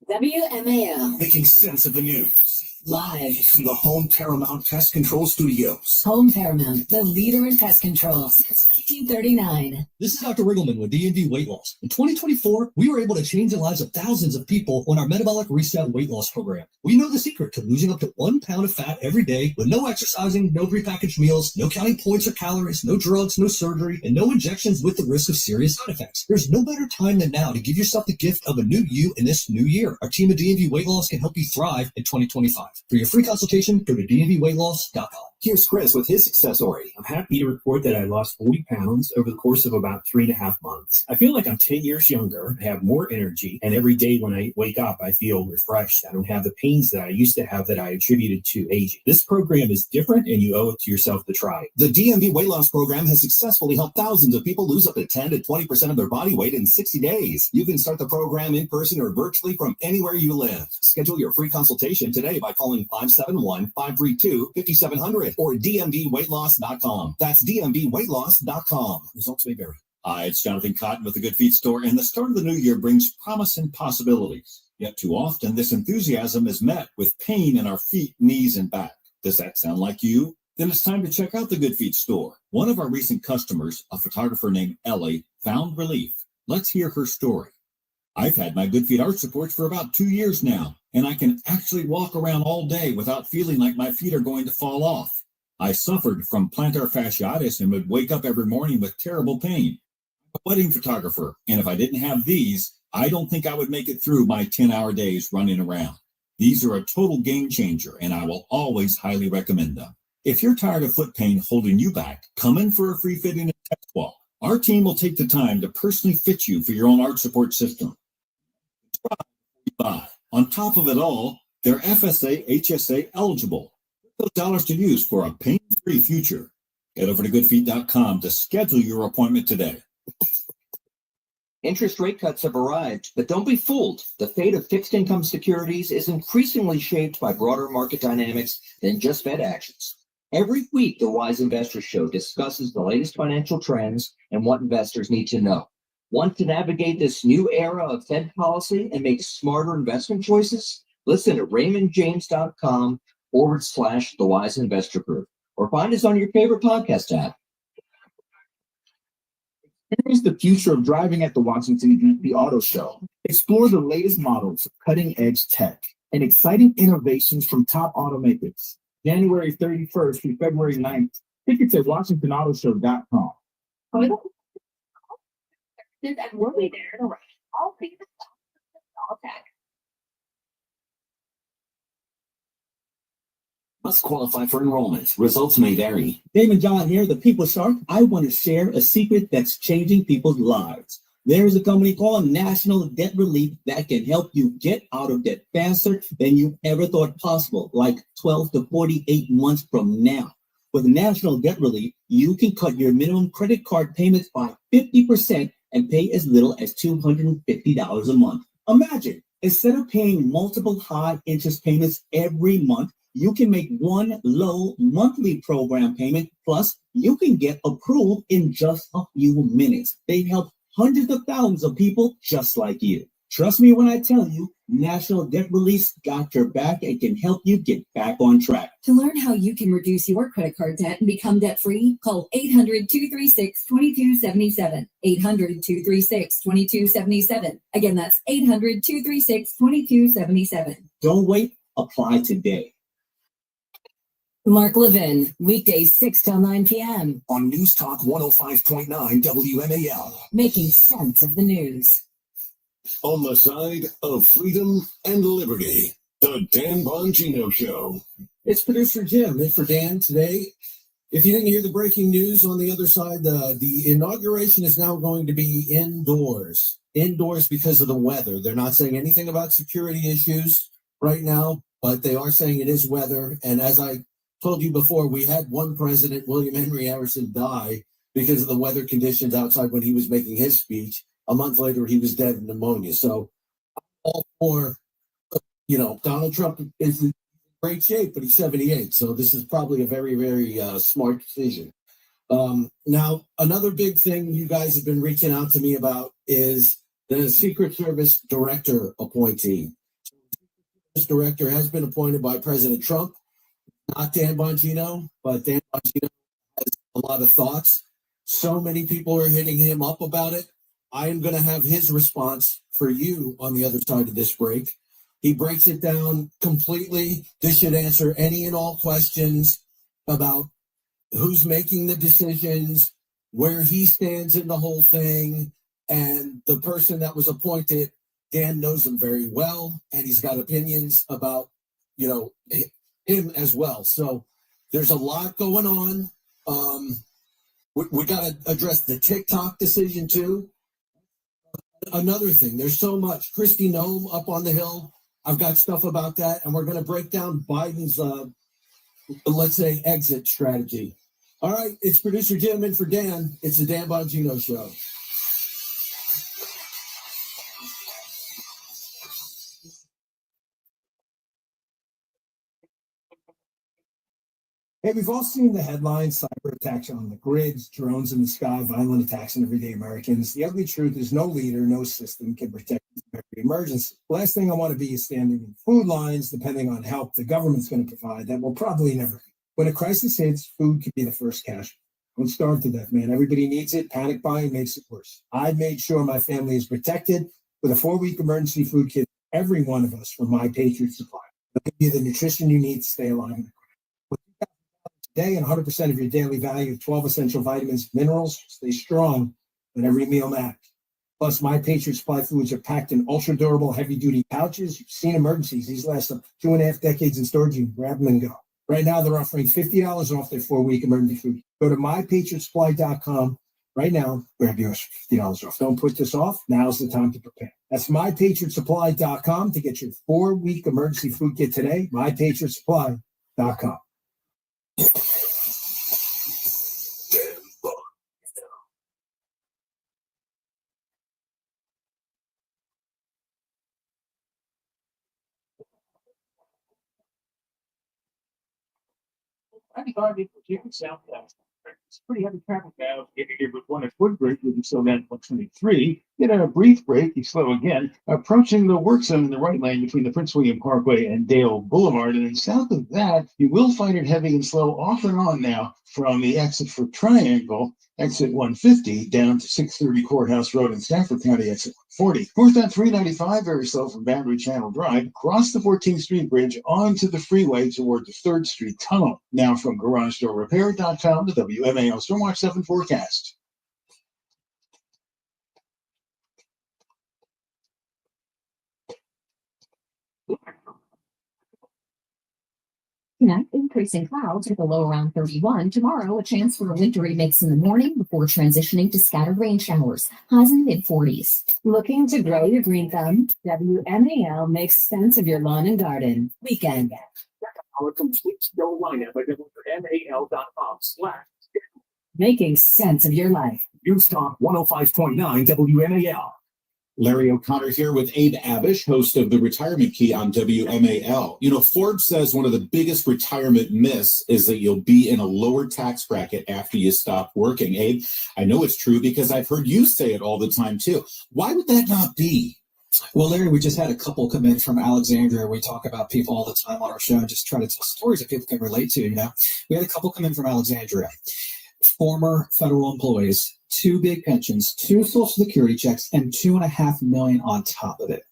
WMAL. Making sense of the news. Live from the Home Paramount Pest Control Studios. Home Paramount, the leader in pest control since 1939. This is Dr. Riggleman with D&D Weight Loss. In 2024, we were able to change the lives of thousands of people on our Metabolic Reset weight loss program. We know the secret to losing up to 1 pound of fat every day with no exercising, no prepackaged meals, no counting points or calories, no drugs, no surgery, and no injections with the risk of serious side effects. There's no better time than now to give yourself the gift of a new you in this new year. Our team at D&D Weight Loss can help you thrive in 2025. For your free consultation, go to dndweightloss.com. Here's Chris with his success story. I'm happy to report that I lost 40 pounds over the course of about 3.5 months. I feel like I'm 10 years younger, I have more energy, and every day when I wake up, I feel refreshed. I don't have the pains that I used to have that I attributed to aging. This program is different, and you owe it to yourself to try. The DMV Weight Loss Program has successfully helped thousands of people lose up to 10 to 20% of their body weight in 60 days. You can start the program in person or virtually from anywhere you live. Schedule your free consultation today by calling 571-532-5700 or dmdweightloss.com. That's dmdweightloss.com. Results may vary. Hi, it's Jonathan Cotton with the Good Feet Store, and the start of the new year brings promise and possibilities. Yet too often, this enthusiasm is met with pain in our feet, knees, and back. Does that sound like you? Then it's time to check out the Good Feet Store. One of our recent customers, a photographer named Ellie, found relief. Let's hear her story. I've had my Good Feet arch supports for about 2 years now, and I can actually walk around all day without feeling like my feet are going to fall off. I suffered from plantar fasciitis and would wake up every morning with terrible pain. I'm a wedding photographer, and if I didn't have these, I don't think I would make it through my 10-hour days running around. These are a total game changer, and I will always highly recommend them. If you're tired of foot pain holding you back, come in for a free fitting and test walk. Our team will take the time to personally fit you for your own arch support system. On top of it all, they're FSA, HSA eligible. Those dollars to use for a pain-free future. Head over to goodfeet.com to schedule your appointment today. Interest rate cuts have arrived, but don't be fooled. The fate of fixed income securities is increasingly shaped by broader market dynamics than just Fed actions. Every week, the Wise Investor Show discusses the latest financial trends and what investors need to know. Want to navigate this new era of Fed policy and make smarter investment choices? Listen at raymondjames.com/The Wise Investor Group, or find us on your favorite podcast app. Experience the future of driving at the Washington D.C. Auto Show. Explore the latest models, cutting-edge tech, and exciting innovations from top automakers. January 31st through February 9th. Tickets at WashingtonAutoShow.com. And we'll be there to rush all things all tech. Must qualify for enrollment. Results may vary. Damon John here, the People Shark. I want to share a secret that's changing people's lives. There is a company called National Debt Relief that can help you get out of debt faster than you ever thought possible, like 12 to 48 months from now. With National Debt Relief, you can cut your minimum credit card payments by 50% and pay as little as $250 a month. Imagine, instead of paying multiple high interest payments every month, you can make one low monthly program payment, plus you can get approved in just a few minutes. They help hundreds of thousands of people just like you. Trust me when I tell you, National Debt Relief's got your back and can help you get back on track. To learn how you can reduce your credit card debt and become debt-free, call 800-236-2277. 800-236-2277. Again, that's 800-236-2277. Don't wait. Apply today. Mark Levin, weekdays 6 till 9 p.m. On News Talk 105.9 WMAL. Making sense of the news. On the side of freedom and liberty, the Dan Bongino Show. It's producer Jim in for Dan today. If you didn't hear the breaking news on the other side, the inauguration is now going to be indoors. Indoors because of the weather. They're not saying anything about security issues right now, but they are saying it is weather. And as I told you before, we had one president, William Henry Harrison, die because of the weather conditions outside when he was making his speech. A month later, he was dead of pneumonia. So, all for, Donald Trump is in great shape, but he's 78. So, this is probably a very, very smart decision. Now, another big thing you guys have been reaching out to me about is the Secret Service director appointee. This director has been appointed by President Trump, not Dan Bongino, but Dan Bongino has a lot of thoughts. So many people are hitting him up about it. I am going to have his response for you on the other side of this break. He breaks it down completely. This should answer any and all questions about who's making the decisions, where he stands in the whole thing, and the person that was appointed. Dan knows him very well, and he's got opinions about, him as well. So there's a lot going on. We got to address the TikTok decision too. Another thing, there's so much. Kristi Noem up on the Hill. I've got stuff about that, and we're going to break down Biden's, let's say, exit strategy. All right, it's producer Jim in for Dan. It's the Dan Bongino Show. Hey, we've all seen the headlines, cyber attacks on the grids, drones in the sky, violent attacks on everyday Americans. The ugly truth is no leader, no system can protect us from every emergency. Last thing I want to be is standing in food lines, depending on help the government's going to provide. That will probably never be. When a crisis hits, food can be the first casualty. Don't starve to death, man. Everybody needs it. Panic buying makes it worse. I've made sure my family is protected with a 4-week emergency food kit. Every one of us from My Patriot Supply. They'll give you the nutrition you need to stay alive. Today and 100% of your daily value of 12 essential vitamins, minerals, stay strong when every meal matters. Plus, My Patriot Supply foods are packed in ultra durable, heavy duty pouches. You've seen emergencies. These last up 2.5 decades in storage. You can grab them and go. Right now, they're offering $50 off their 4-week emergency food. Go to mypatriotsupply.com right now. Grab yours for $50 off. Don't put this off. Now's the time to prepare. That's mypatriotsupply.com to get your 4-week emergency food kit today. mypatriotsupply.com. I thought it was even south of it's pretty heavy traffic now. If you give it one at foot brake, you slow down to 123. Get a brief break, you slow again. Approaching the work zone in the right lane between the Prince William Parkway and Dale Boulevard. And then south of that, you will find it heavy and slow off and on now from the exit for Triangle, exit 150, down to 630 Courthouse Road in Stafford County, exit 140. Northbound 395, very slow from Boundary Channel Drive, across the 14th Street Bridge onto the freeway toward the 3rd Street Tunnel. Now from GarageDoorRepair.com to WMAL Stormwatch 7 forecast. Tonight, increasing clouds with a low around 31. Tomorrow, a chance for a wintry mix in the morning before transitioning to scattered rain showers. Highs in the mid-40s. Looking to grow your green thumb? WMAL makes sense of your lawn and garden. Weekend. Our complete show lineup at WMAL.com/ Making sense of your life. News Talk 105.9 WMAL. Larry O'Connor here with Abe Abish, host of The Retirement Key on WMAL. You know, Forbes says one of the biggest retirement myths is that you'll be in a lower tax bracket after you stop working. Abe, I know it's true because I've heard you say it all the time too. Why would that not be? Well, Larry, we just had a couple come in from Alexandria. We talk about people all the time on our show and just try to tell stories that people can relate to, you know. We had a couple come in from Alexandria. Former federal employees, 2 big pensions, 2 Social Security checks, and $2.5 million on top of it.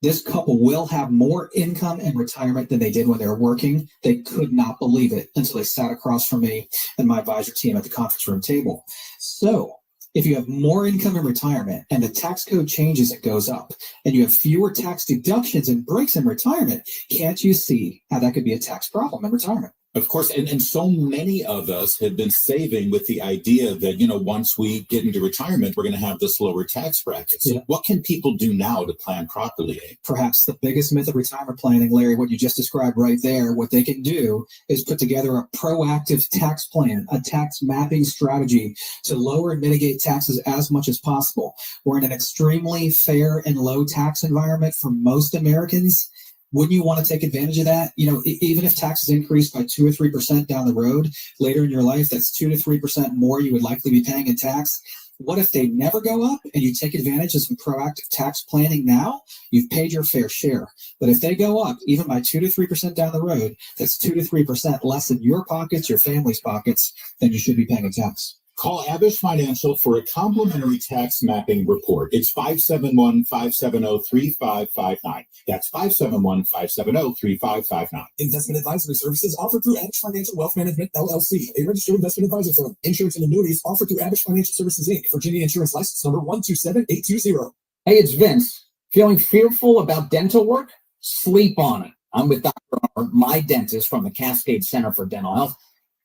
This couple will have more income in retirement than they did when they were working. They could not believe it until they sat across from me and my advisor team at the conference room table. So if you have more income in retirement and the tax code changes, it goes up, and you have fewer tax deductions and breaks in retirement, can't you see how that could be a tax problem in retirement? Of course, and so many of us have been saving with the idea that, you know, once we get into retirement, we're going to have this lower tax bracket. So what can people do now to plan properly? Perhaps the biggest myth of retirement planning, Larry, what you just described right there, what they can do is put together a proactive tax plan, a tax mapping strategy to lower and mitigate taxes as much as possible. We're in an extremely fair and low tax environment for most Americans. Wouldn't you want to take advantage of that? You know, even if taxes increase by 2 or 3% down the road later in your life, that's 2 to 3% more you would likely be paying in tax. What if they never go up and you take advantage of some proactive tax planning now? You've paid your fair share. But if they go up, even by 2 to 3% down the road, that's 2 to 3% less in your pockets, your family's pockets, than you should be paying in tax. Call Abish Financial for a complimentary tax mapping report. It's 571-570-3559. That's 571-570-3559. Investment advisory services offered through Abish Financial Wealth Management, LLC, a registered investment advisor firm. Insurance and annuities offered through Abish Financial Services, Inc., Virginia Insurance License Number 127820. Hey, it's Vince. Feeling fearful about dental work? Sleep on it. I'm with Dr. R, my dentist from the Cascade Center for Dental Health.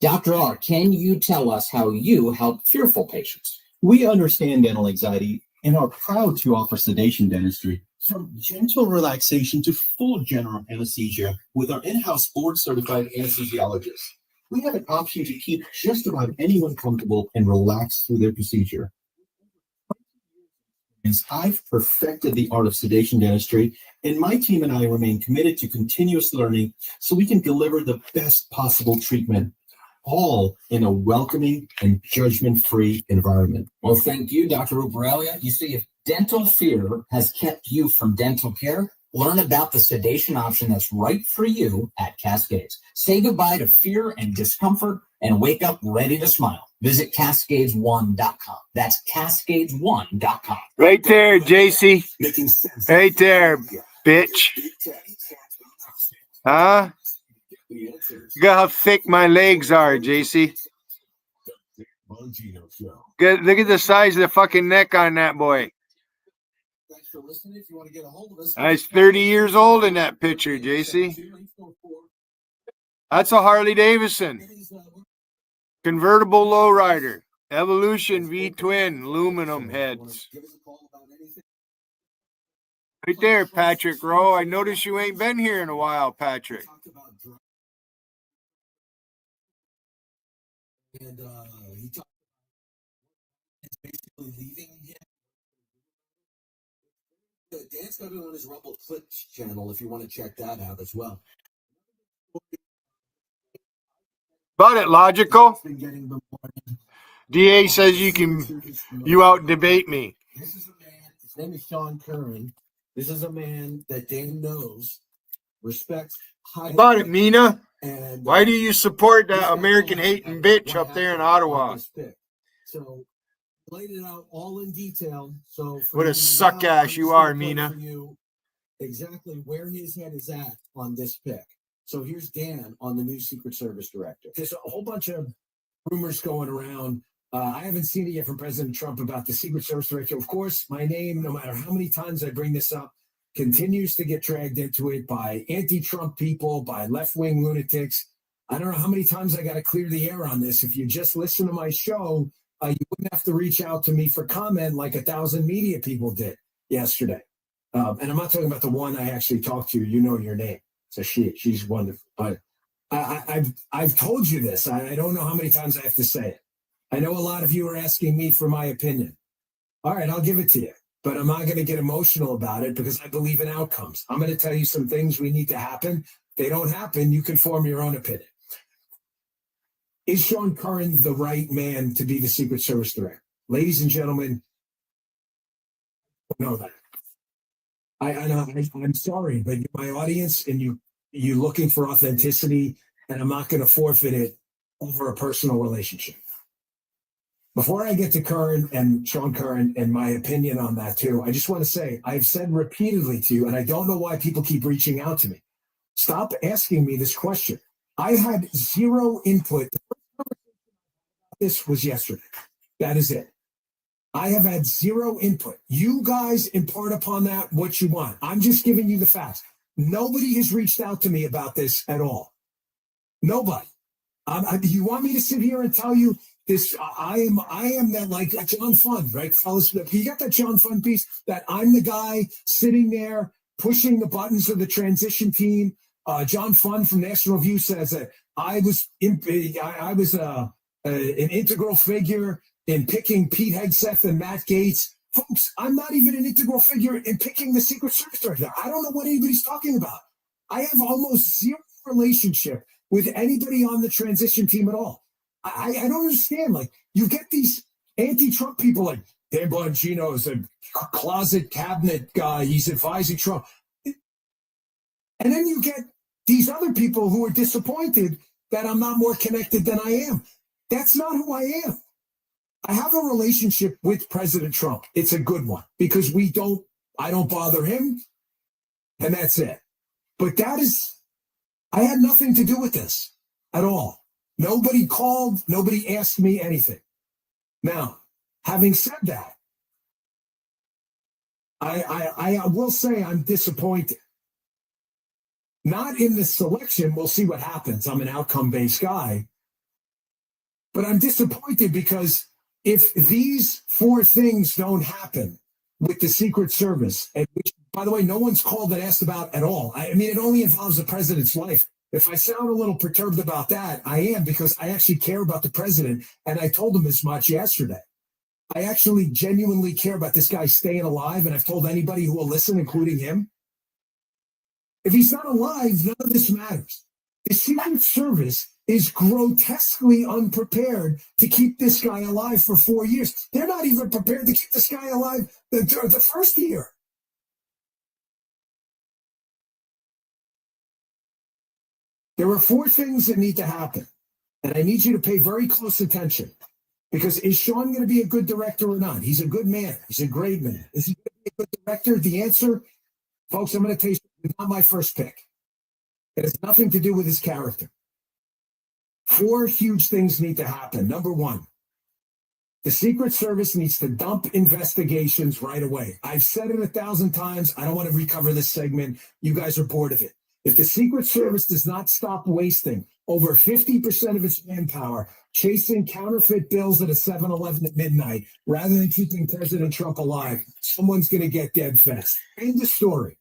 Dr. R, can you tell us how you help fearful patients? We understand dental anxiety and are proud to offer sedation dentistry, from gentle relaxation to full general anesthesia with our in-house board-certified anesthesiologist. We have an option to keep just about anyone comfortable and relaxed through their procedure. I've perfected the art of sedation dentistry, and my team and I remain committed to continuous learning so we can deliver the best possible treatment, all in a welcoming and judgment-free environment. Well, thank you, Dr. Uberelia. You see, if dental fear has kept you from dental care, Learn about the sedation option that's right for you at Cascades. Say goodbye to fear and discomfort and wake up ready to smile. Visit Cascades1.com. That's Cascades1.com. Right there, JC. Right there, bitch. Huh? Look at how thick my legs are, JC. Look at the size of the fucking neck on that boy. I was 30 years old in that picture, JC. That's a Harley Davidson. Convertible lowrider. Evolution V-twin aluminum heads. Right there, Patrick Rowe. I noticed you ain't been here in a while, Patrick. And he talked about basically leaving him. Dan's got it on his Rumble Clips channel if you want to check that out as well. About it, logical. DA says you out debate me. This is a man, his name is Sean Curran. This is a man that Dan knows, respects. About it, Mina. And why do you support that American hating bitch up there in Ottawa? So laid it out all in detail. So what a suck ass you are, Mina. Exactly where his head is at on this pick. So here's Dan on the new Secret Service director. There's a whole bunch of rumors going around. I haven't seen it yet from President Trump about the Secret Service director. Of course, my name, no matter how many times I bring this up, continues to get dragged into it by anti-Trump people, by left-wing lunatics. I don't know how many times I got to clear the air on this. If you just listen to my show, you wouldn't have to reach out to me for comment like 1,000 media people did yesterday. And I'm not talking about the one I actually talked to. You know your name. So she's wonderful. But I've told you this. I don't know how many times I have to say it. I know a lot of you are asking me for my opinion. All right, I'll give it to you. But I'm not going to get emotional about it because I believe in outcomes. I'm going to tell you some things we need to happen. If they don't happen, you can form your own opinion. Is Sean Curran the right man to be the Secret Service director? Ladies and gentlemen, I know that. I'm sorry, but you're my audience and you're looking for authenticity, and I'm not going to forfeit it over a personal relationship. Before I get to Curran and Sean Curran and my opinion on that too, I just want to say, I've said repeatedly to you, and I don't know why people keep reaching out to me. Stop asking me this question. I had zero input. This was yesterday. That is it. I have had zero input. You guys impart upon that what you want. I'm just giving you the facts. Nobody has reached out to me about this at all. Nobody. You want me to sit here and tell you this? I am that, like John Fund, right, fellas? You got that John Fund piece that I'm the guy sitting there pushing the buttons of the transition team. John Fund from National Review says that I was an integral figure in picking Pete Hegseth and Matt Gaetz. Folks, I'm not even an integral figure in picking the Secret Service director. I don't know what anybody's talking about. I have almost zero relationship with anybody on the transition team at all. I don't understand. Like, you get these anti-Trump people like Dan Bongino is a closet cabinet guy. He's advising Trump. And then you get these other people who are disappointed that I'm not more connected than I am. That's not who I am. I have a relationship with President Trump. It's a good one because I don't bother him, and that's it. But I had nothing to do with this at all. Nobody called, nobody asked me anything. Now, having said that, I will say I'm disappointed. Not in the selection, we'll see what happens. I'm an outcome-based guy. But I'm disappointed because if these four things don't happen with the Secret Service, and which, by the way, no one's called and asked about at all. I mean, it only involves the president's life. If I sound a little perturbed about that, I am, because I actually care about the president, and I told him as much yesterday. I actually genuinely care about this guy staying alive, and I've told anybody who will listen, including him. If he's not alive, none of this matters. The Secret Service is grotesquely unprepared to keep this guy alive for 4 years. They're not even prepared to keep this guy alive the first year. There are 4 things that need to happen, and I need you to pay very close attention. Because is Sean going to be a good director or not? He's a good man. He's a great man. Is he going to be a good director? The answer, folks, I'm going to tell you, it's not my first pick. It has nothing to do with his character. 4 huge things need to happen. Number 1, the Secret Service needs to dump investigations right away. I've said it 1,000 times. I don't want to recover this segment. You guys are bored of it. If the Secret Service does not stop wasting over 50% of its manpower chasing counterfeit bills at a 7-Eleven at midnight, rather than keeping President Trump alive, someone's going to get dead fast. End of story.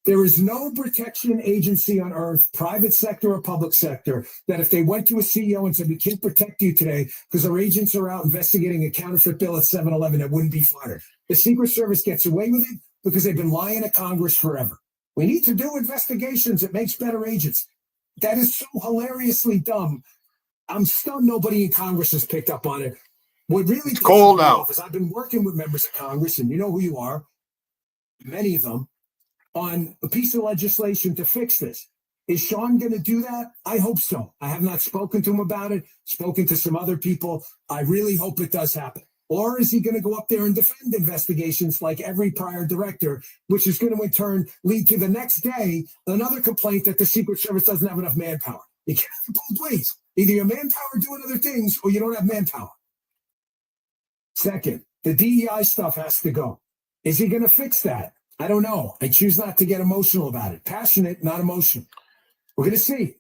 There is no protection agency on earth, private sector or public sector, that if they went to a CEO and said, we can't protect you today because our agents are out investigating a counterfeit bill at 7-Eleven, that wouldn't be fired. The Secret Service gets away with it because they've been lying to Congress forever. We need to do investigations. It makes better agents. That is so hilariously dumb. I'm stunned nobody in Congress has picked up on it. What really it's cold out. Is I've been working with members of Congress, and you know who you are, many of them, on a piece of legislation to fix this. Is Sean going to do that? I hope so. I have not spoken to him about it, spoken to some other people. I really hope it does happen. Or is he going to go up there and defend investigations like every prior director, which is going to in turn lead to the next day another complaint that the Secret Service doesn't have enough manpower? You can't have it both ways. Either your manpower doing other things or you don't have manpower. Second, the DEI stuff has to go. Is he going to fix that? I don't know. I choose not to get emotional about it. Passionate, not emotional. We're going to see.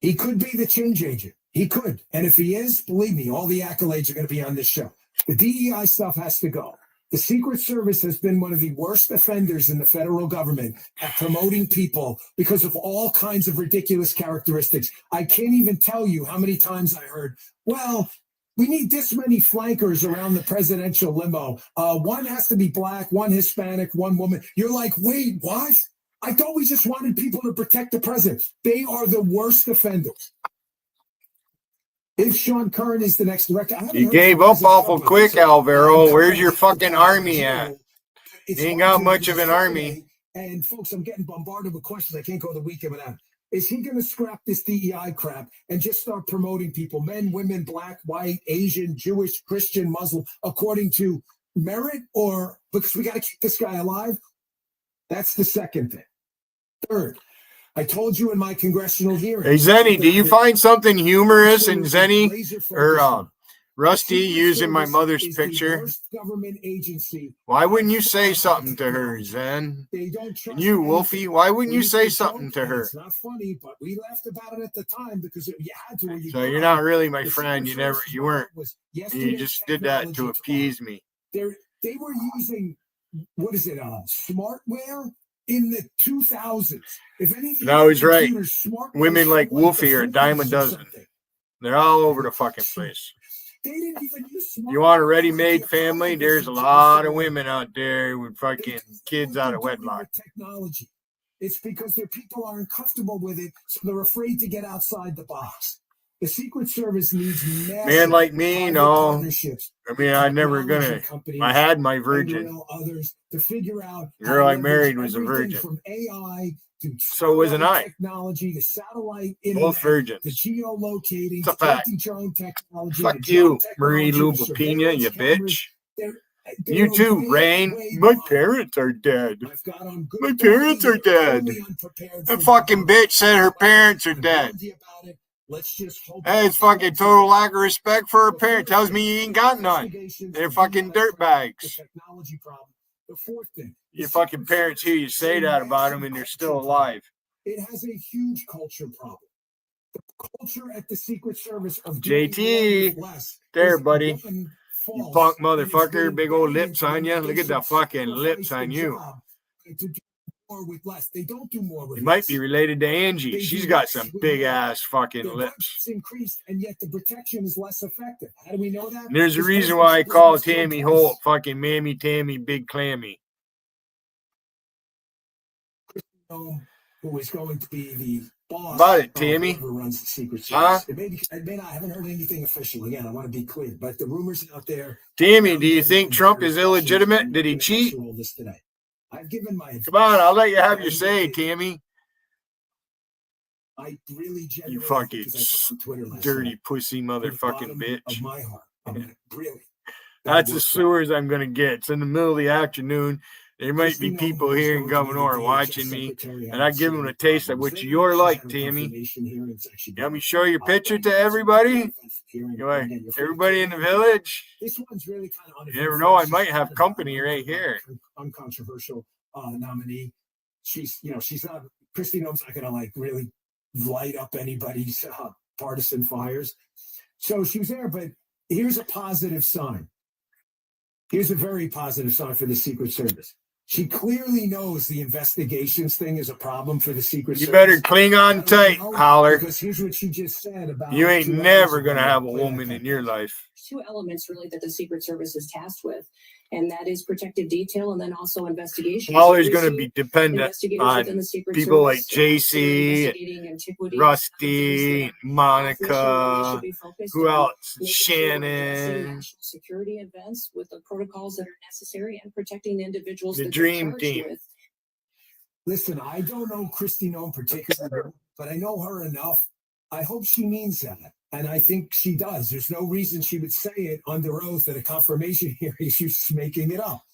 He could be the change agent. He could. And if he is, believe me, all the accolades are going to be on this show. The DEI stuff has to go. The Secret Service has been one of the worst offenders in the federal government at promoting people because of all kinds of ridiculous characteristics. I can't even tell you how many times I heard, well, we need this many flankers around the presidential limo. One has to be black, one Hispanic, one woman. You're like, wait, what? I thought we just wanted people to protect the president. They are the worst offenders. If Sean Curran is the next director, you gave up awful quick, Alvaro. Where's your fucking army at? You ain't got much of an army. And folks, I'm getting bombarded with questions. I can't go the weekend without. Is he going to scrap this DEI crap and just start promoting people, men, women, black, white, Asian, Jewish, Christian, Muslim, according to merit or because we got to keep this guy alive? That's the second thing. Third, I told you in my congressional hearing. Hey, Zenny, do you find something humorous in Zenny or Rusty using my mother's picture? Why wouldn't you say something to her, Zen? And you, Wolfie, why wouldn't you say something to her? It's not funny, but we laughed about it at the time because you had to. So you're not really my friend. You weren't. You just did that to appease me. They were using, what is it, smartware in the 2000s. If anything, I was right. Women like Wolfie are a dime a dozen. They're all over the fucking place. They didn't even use you want a ready-made family? There's a lot of women out there with fucking kids out of wedlock. Technology. It's because their people are uncomfortable with it, so they're afraid to get outside the box. The Secret Service needs man like me, no. I mean, I never gonna. I had my virgin. Others to figure out the girl I married was a virgin. From AI to so wasn't I. Technology, the satellite, both virgins. The geolocating, it's a fact. Drone technology. Fuck you, Marie Lou Pina, you bitch. You too, Rain. My parents are dead. My parents are dead. That fucking bitch said her parents are dead. Hey, it's fucking total lack of respect for her parents. Tells me you ain't got none. They're fucking dirtbags. Your fucking parents hear you say that about them and they're still alive. It has a huge culture problem. The culture at the Secret Service of JT, there, buddy. You punk motherfucker, big old lips on you. Look at the fucking lips on you. With less. They don't do more with you might be related to Angie. She's got some big ass fucking lips. It's increased, and yet the protection is less effective. How do we know that? And there's a reason why I call Tammy Holt fucking Mammy Tammy Big Clammy. Who is going to be the boss? About it, Tammy. Who runs the Secret Service? I haven't heard anything official. Again, I want to be clear, but the rumors out there. Tammy, do you think Trump is illegitimate? Did he cheat? I've given my. Come on, I'll let you have your say, Tammy. I really You genuinely fucking because I put on Twitter last dirty night, pussy from the motherfucking bottom bitch. of my heart. I mean, really. That's as sewer as I'm gonna get. It's in the middle of the afternoon. There might be people here in Governor watching me, and I give them a taste of what you're like, Tammy. You want me to show your picture to everybody? Everybody in the village? This one's really kind of You never know, I might have company right here. Uncontroversial nominee. She's not, Christy Noem's not gonna like really light up anybody's partisan fires. So she was there, but here's a positive sign. Here's a very positive sign for the Secret Service. She clearly knows the investigations thing is a problem for the Secret Service. You better cling on tight, Holler. Because here's what she just said about you ain't never gonna have a woman in your life. Two elements really that the Secret Service is tasked with, and that is protective detail and then also investigation. Holler's going to be dependent on people like JC, Rusty, Monica, who else? Shannon. Security events with the protocols that are necessary and protecting the individuals. The dream team. Listen, I don't know Christy Noem particularly, but I know her enough. I hope she means that. And I think she does. There's no reason she would say it under oath at a confirmation hearing. She's making it up.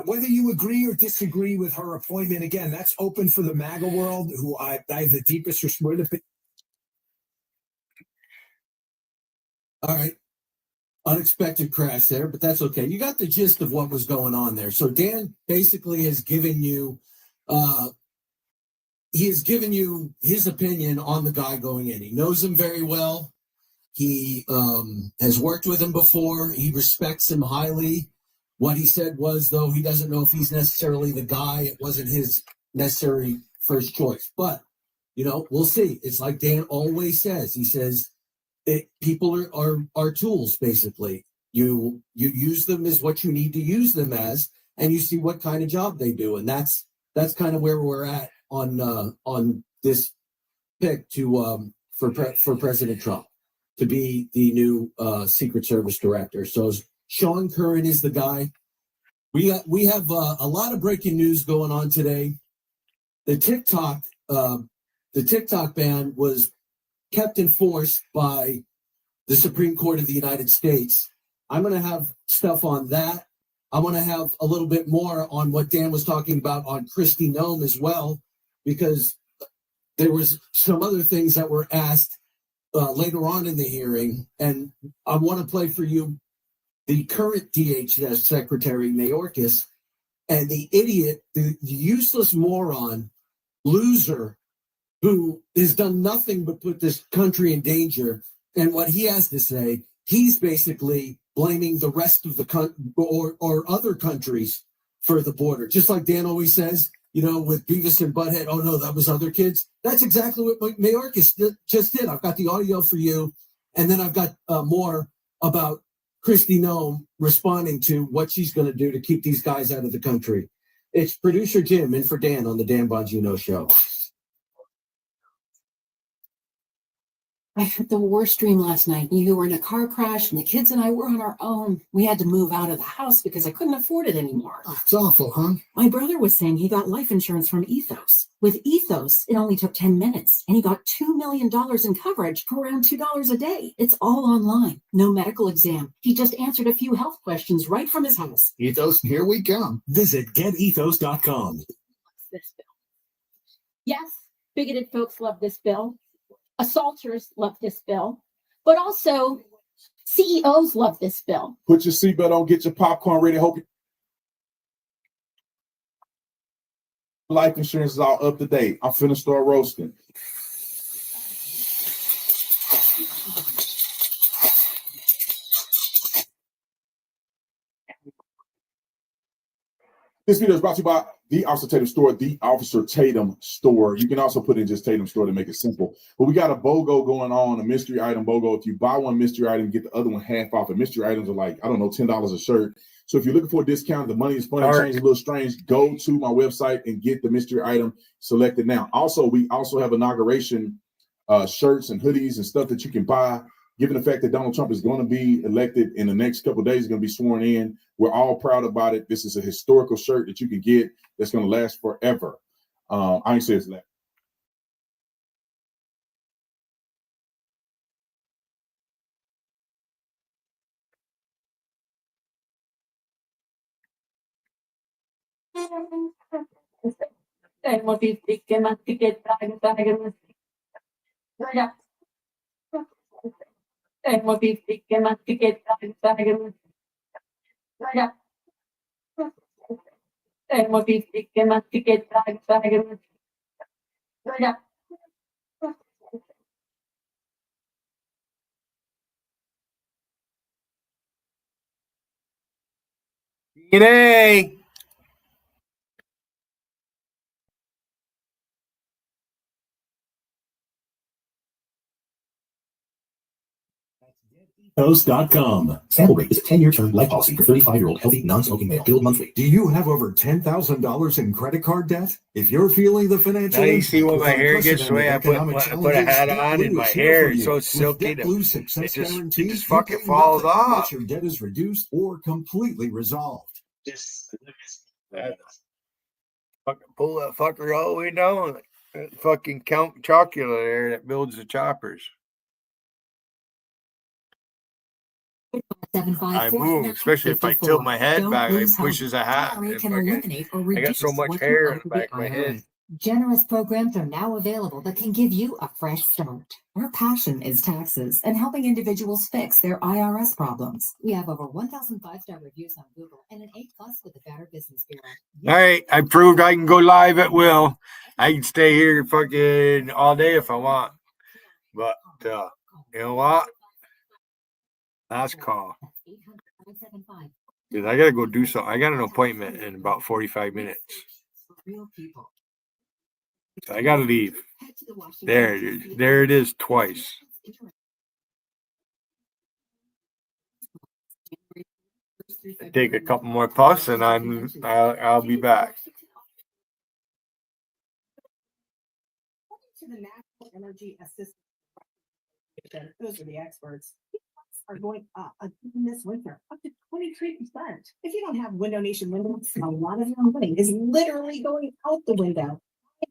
Whether you agree or disagree with her appointment, again, that's open for the MAGA world, who I have the deepest respect. All right. Unexpected crash there, but that's okay. You got the gist of what was going on there. So Dan basically has given you his opinion on the guy going in. He knows him very well. He has worked with him before. He respects him highly. What he said was, though, he doesn't know if he's necessarily the guy. It wasn't his necessary first choice. But, we'll see. It's like Dan always says. He says people are tools, basically. You use them as what you need to use them as, and you see what kind of job they do. And that's kind of where we're at on this pick for President Trump to be the new Secret Service director. So Sean Curran is the guy. We have a lot of breaking news going on today. The TikTok ban was kept in force by the Supreme Court of the United States. I'm going to have stuff on that. I want to have a little bit more on what Dan was talking about on Christy Noem as well, because there was some other things that were asked later on in the hearing. And I want to play for you the current DHS Secretary, Mayorkas, and the idiot, the useless moron, loser, who has done nothing but put this country in danger. And what he has to say, he's basically blaming the rest of the country or other countries for the border. Just like Dan always says, with Beavis and Butthead, oh no, that was other kids. That's exactly what Mayorkas just did. I've got the audio for you. And then I've got more about Christy Noem responding to what she's going to do to keep these guys out of the country. It's producer Jim in for Dan on the Dan Bongino Show. I had the worst dream last night. You were in a car crash and the kids and I were on our own. We had to move out of the house because I couldn't afford it anymore. Oh, it's awful, huh? My brother was saying he got life insurance from Ethos. With Ethos, it only took 10 minutes and he got $2 million in coverage for around $2 a day. It's all online. No medical exam. He just answered a few health questions right from his house. Ethos, here we come. Visit getethos.com. This bill. Yes, bigoted folks love this bill. Assaulters love this bill, but also CEOs love this bill. Put your seatbelt on, get your popcorn ready. Hope your life insurance is all up to date. I'm finna start roasting. This video is brought to you by the Officer Tatum Store, the Officer Tatum Store. You can also put in just Tatum Store to make it simple. But we got a BOGO going on, a mystery item BOGO. If you buy one mystery item, you get the other one half off. And mystery items are like, I don't know, $10 a shirt. So if you're looking for a discount, the money is funny, change a little strange, go to my website and get the mystery item selected now. Also, we also have inauguration shirts and hoodies and stuff that you can buy. Given the fact that Donald Trump is going to be elected in the next couple of days, he's going to be sworn in. We're all proud about it. This is a historical shirt that you can get that's going to last forever. I ain't serious. DNA. Ethos.com. Sample rate is a 10-year term life policy for 35-year-old healthy, non-smoking male. Billed monthly. Do you have over $10,000 in credit card debt? If you're feeling the financial Now you see impact when with my hair gets the way I put economic a hat challenges, on, and DebtBlue my is here hair for is you. so With silky that DebtBlue's success it guarantee, just you fucking pay falls nothing off. unless your debt is reduced or completely resolved. Fucking pull that fucker all the way down. That fucking Count Chocula there that builds the choppers. I move, especially if I tilt my head back, it pushes a hat. And I got so much hair in the back of my head. Generous programs are now available that can give you a fresh start. Our passion is taxes and helping individuals fix their IRS problems. We have over 1,000 5-star reviews on Google and an A+ with the Better Business Bureau. All right, I proved I can go live at will. I can stay here fucking all day if I want. But you know what? Last call. Because I gotta go do something. I got an appointment in about 45 minutes. So I gotta leave. There it is twice. I take a couple more puffs and I'll be back. To the National Energy Assistance, those are the experts. Are going up again this winter, up to 23%. If you don't have Window Nation windows, a lot of your money is literally going out the window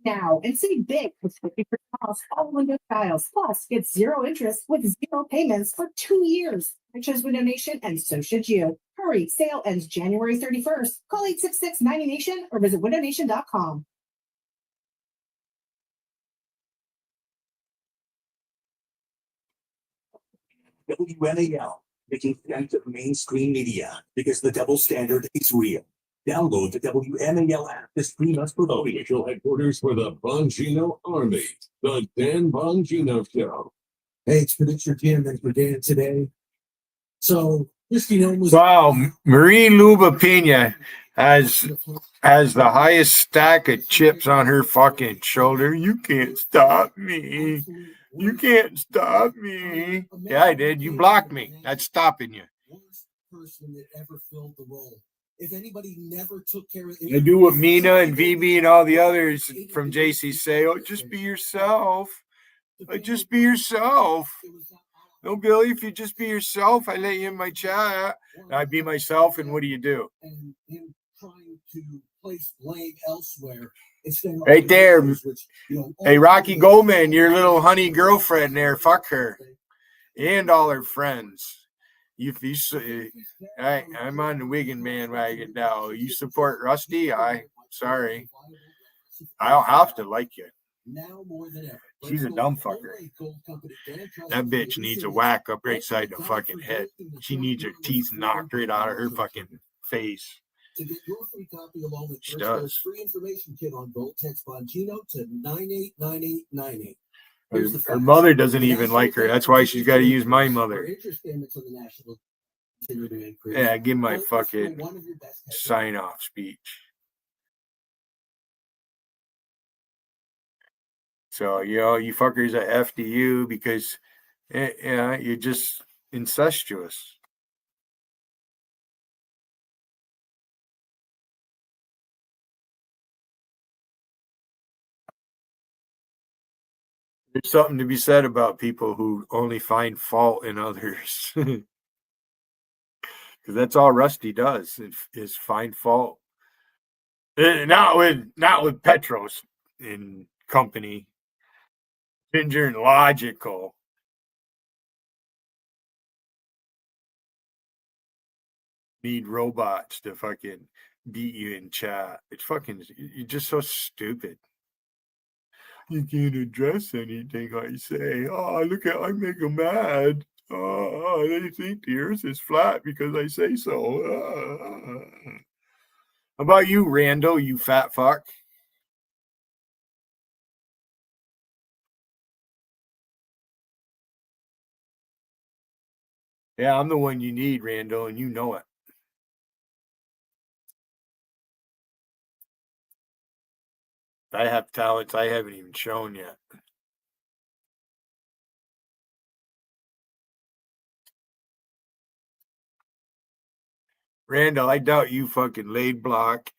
now, and save big with 50% off all window styles. Plus, get zero interest with zero payments for 2 years. I chose Window Nation, and so should you. Hurry, sale ends January 31st. Call 866-90Nation or visit windownation.com. WMAL, making sense of mainstream media because the double standard is real. Download the WMAL app to stream us for official headquarters for the Bongino Army, the Dan Bongino Show. Hey, it's producer Jim and for Dan today. So, Wow, Marie Luba Pena has the highest stack of chips on her fucking shoulder. You can't stop me. You can't stop me. Yeah, I did. You blocked me. That's stopping you. Person that ever filled the role. If anybody never took care of I do what Mina and VB and all the others from JC say. Oh, just be yourself. Just be yourself. No, Billy, if you just be yourself, I let you in my chat. I be myself, and what do you do? And him trying to place blame elsewhere. Right there. Hey, Rocky Goldman, your little honey girlfriend there. Fuck her. And all her friends. I'm on the Wigan bandwagon now. You support Rusty? Sorry. I don't have to like you. She's a dumb fucker. That bitch needs a whack up right side the fucking head. She needs her teeth knocked right out of her fucking face. To get your free copy along with She does. free information kit on Bolt, text Bongino to 989898. Her mother doesn't even like her. That's why she's got to use my mother. Yeah, give my fucking sign-off speech. So, you fuckers are F to you because you're just incestuous. There's something to be said about people who only find fault in others. Because that's all Rusty does is find fault. Not with Petros and company. Ginger and Logical. Need robots to fucking beat you in chat. It's fucking, you're just so stupid. You can't address anything I say. Oh, look at, I make them mad. Oh, they think the earth is flat because I say so. How about you, Rando, you fat fuck? Yeah, I'm the one you need, Rando, and you know it. I have talents I haven't even shown yet. Randall, I doubt you fucking laid block,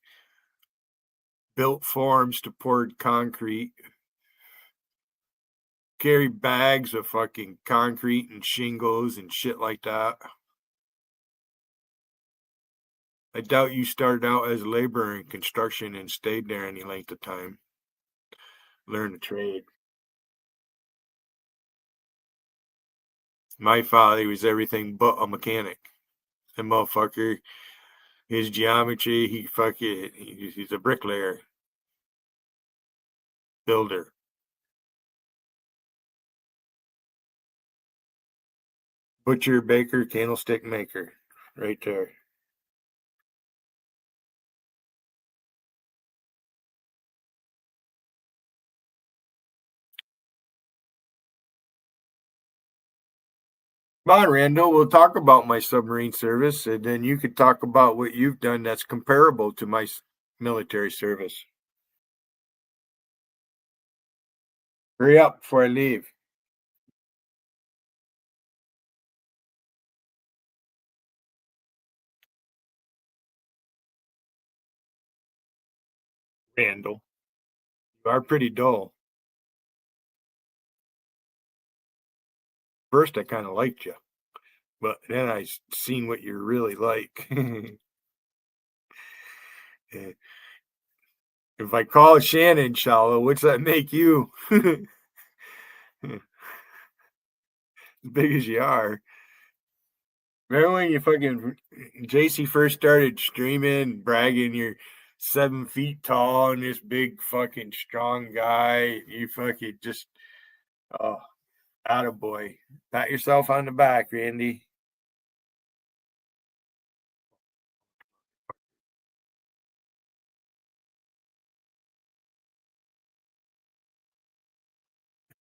built forms to poured concrete, carry bags of fucking concrete and shingles and shit like that. I doubt you started out as a laborer in construction and stayed there any length of time. Learn a trade. My father was everything but a mechanic. The motherfucker, his geometry, he's a bricklayer, builder. Butcher, baker, candlestick maker. Right there. Come on, Randall, we'll talk about my submarine service, and then you could talk about what you've done that's comparable to my military service. Hurry up before I leave. Randall, you are pretty dull. First, I kind of liked you, but then I seen what you're really like. If I call Shannon shallow, what's that make you? As big as you are. Remember when you fucking JC first started streaming, bragging you're 7 feet tall and this big fucking strong guy? You fucking just, oh, attaboy. Pat yourself on the back, Randy.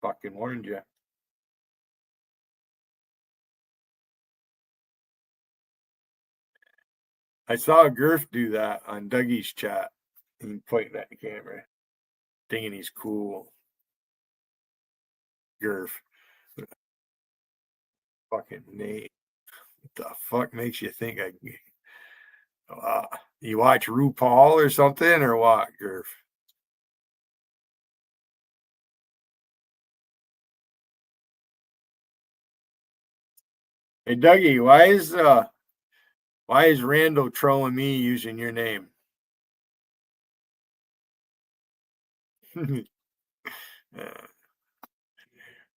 Fucking warned you. I saw Gurf do that on Dougie's chat. He pointing at the camera, thinking he's cool. Gurf. Fucking name. What the fuck makes you think you watch RuPaul or something or what, Gurf? Hey Dougie, why is Randall trolling me using your name?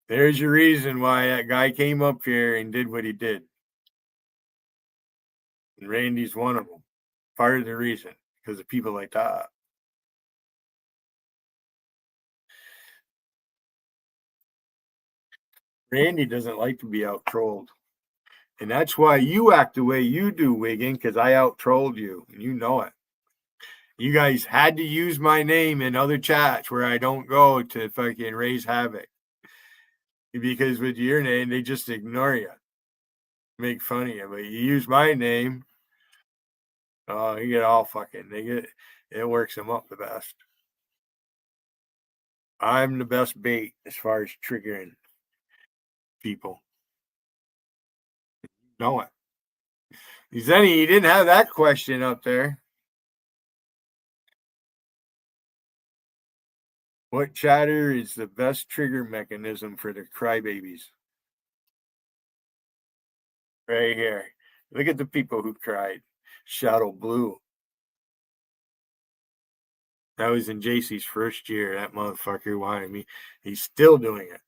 There's your reason why that guy came up here and did what he did. And Randy's one of them. Part of the reason, because of people like that. Randy doesn't like to be out trolled. And that's why you act the way you do, Wiggin, because I out trolled you. And you know it. You guys had to use my name in other chats where I don't go to fucking raise havoc. Because with your name, they just ignore you. Make fun of you. But you use my name, oh, you get all fucking, it works them up the best. I'm the best bait as far as triggering people. Know it. Zenny, you didn't have that question up there. What chatter is the best trigger mechanism for the crybabies? Right here. Look at the people who cried. Shadow Blue. That was in JC's first year. That motherfucker wanted me. He's still doing it.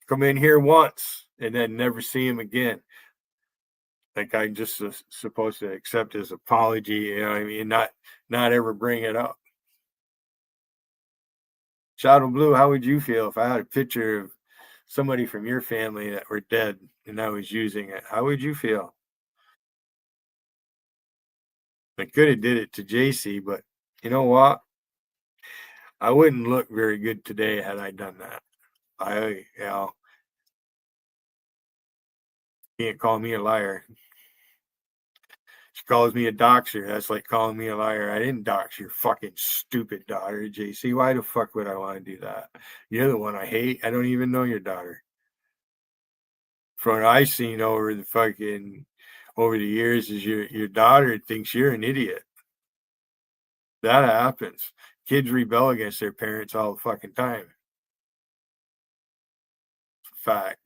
Come in here once and then never see him again. Like I'm just supposed to accept his apology, you know what I mean? Not ever bring it up. Shadow Blue, how would you feel if I had a picture of somebody from your family that were dead and I was using it? How would you feel? I could have did it to JC, but you know what? I wouldn't look very good today had I done that. Can't call me a liar. She calls me a doxer. That's like calling me a liar. I didn't dox your fucking stupid daughter, JC. Why the fuck would I want to do that? You're the one I hate. I don't even know your daughter. From what I've seen over the years is your daughter thinks you're an idiot. That happens. Kids rebel against their parents all the fucking time. Fact.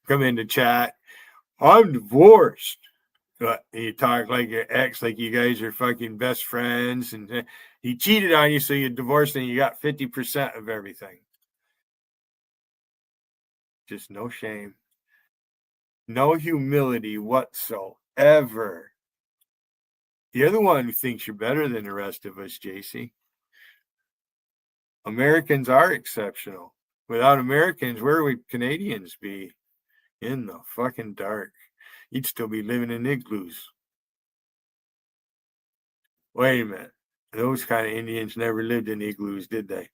Come into chat. I'm divorced. You talk like your ex, like you guys are fucking best friends, and he cheated on you, so you divorced and you got 50% of everything. Just no shame. No humility whatsoever. You're the one who thinks you're better than the rest of us, JC. Americans are exceptional. Without Americans, where would Canadians be? In the fucking dark. You'd still be living in igloos. Wait a minute. Those kind of Indians never lived in igloos, did they?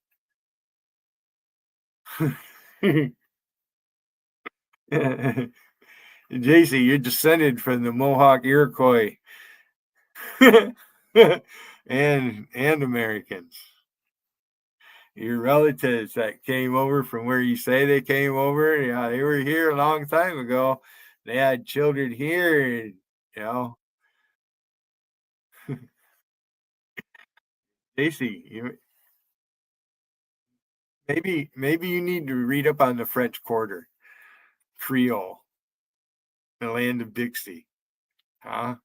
JC, you're descended from the Mohawk Iroquois and Americans. Your relatives that came over from where you say they came over, yeah, they were here a long time ago. They had children here, and, you know. JC, maybe you need to read up on the French Quarter, Creole, the land of Dixie, huh?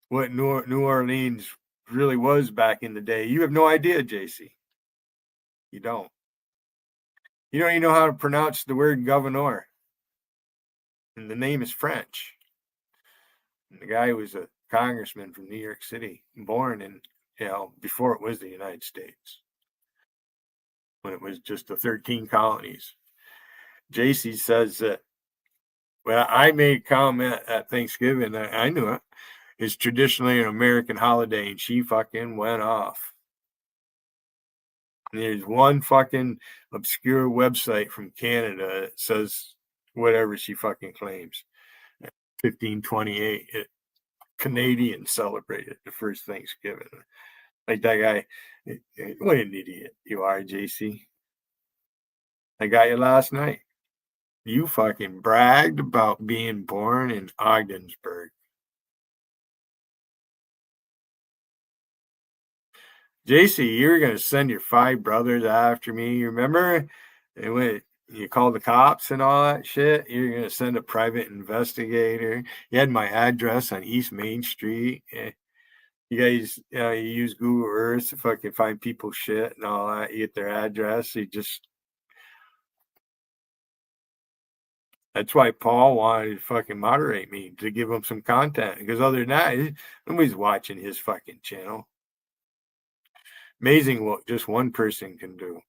What New Orleans really was back in the day. You have no idea, JC. You don't. You don't even know how to pronounce the word governor. And the name is French. And the guy was a congressman from New York City, born in, before it was the United States, when it was just the 13 colonies. JC says that, well, I made a comment at Thanksgiving, I knew it. It's traditionally an American holiday, and she fucking went off. And there's one fucking obscure website from Canada that says whatever she fucking claims. 1528, Canadians celebrated the first Thanksgiving. Like that guy, what an idiot you are, JC. I got you last night. You fucking bragged about being born in Ogdensburg. JC, you were going to send your 5 brothers after me. You remember? And when you called the cops and all that shit, you were going to send a private investigator. You had my address on East Main Street. You guys, you use Google Earth to fucking find people's shit and all that. You get their address. That's why Paul wanted to fucking moderate me, to give him some content. Because other than that, nobody's watching his fucking channel. Amazing what just one person can do.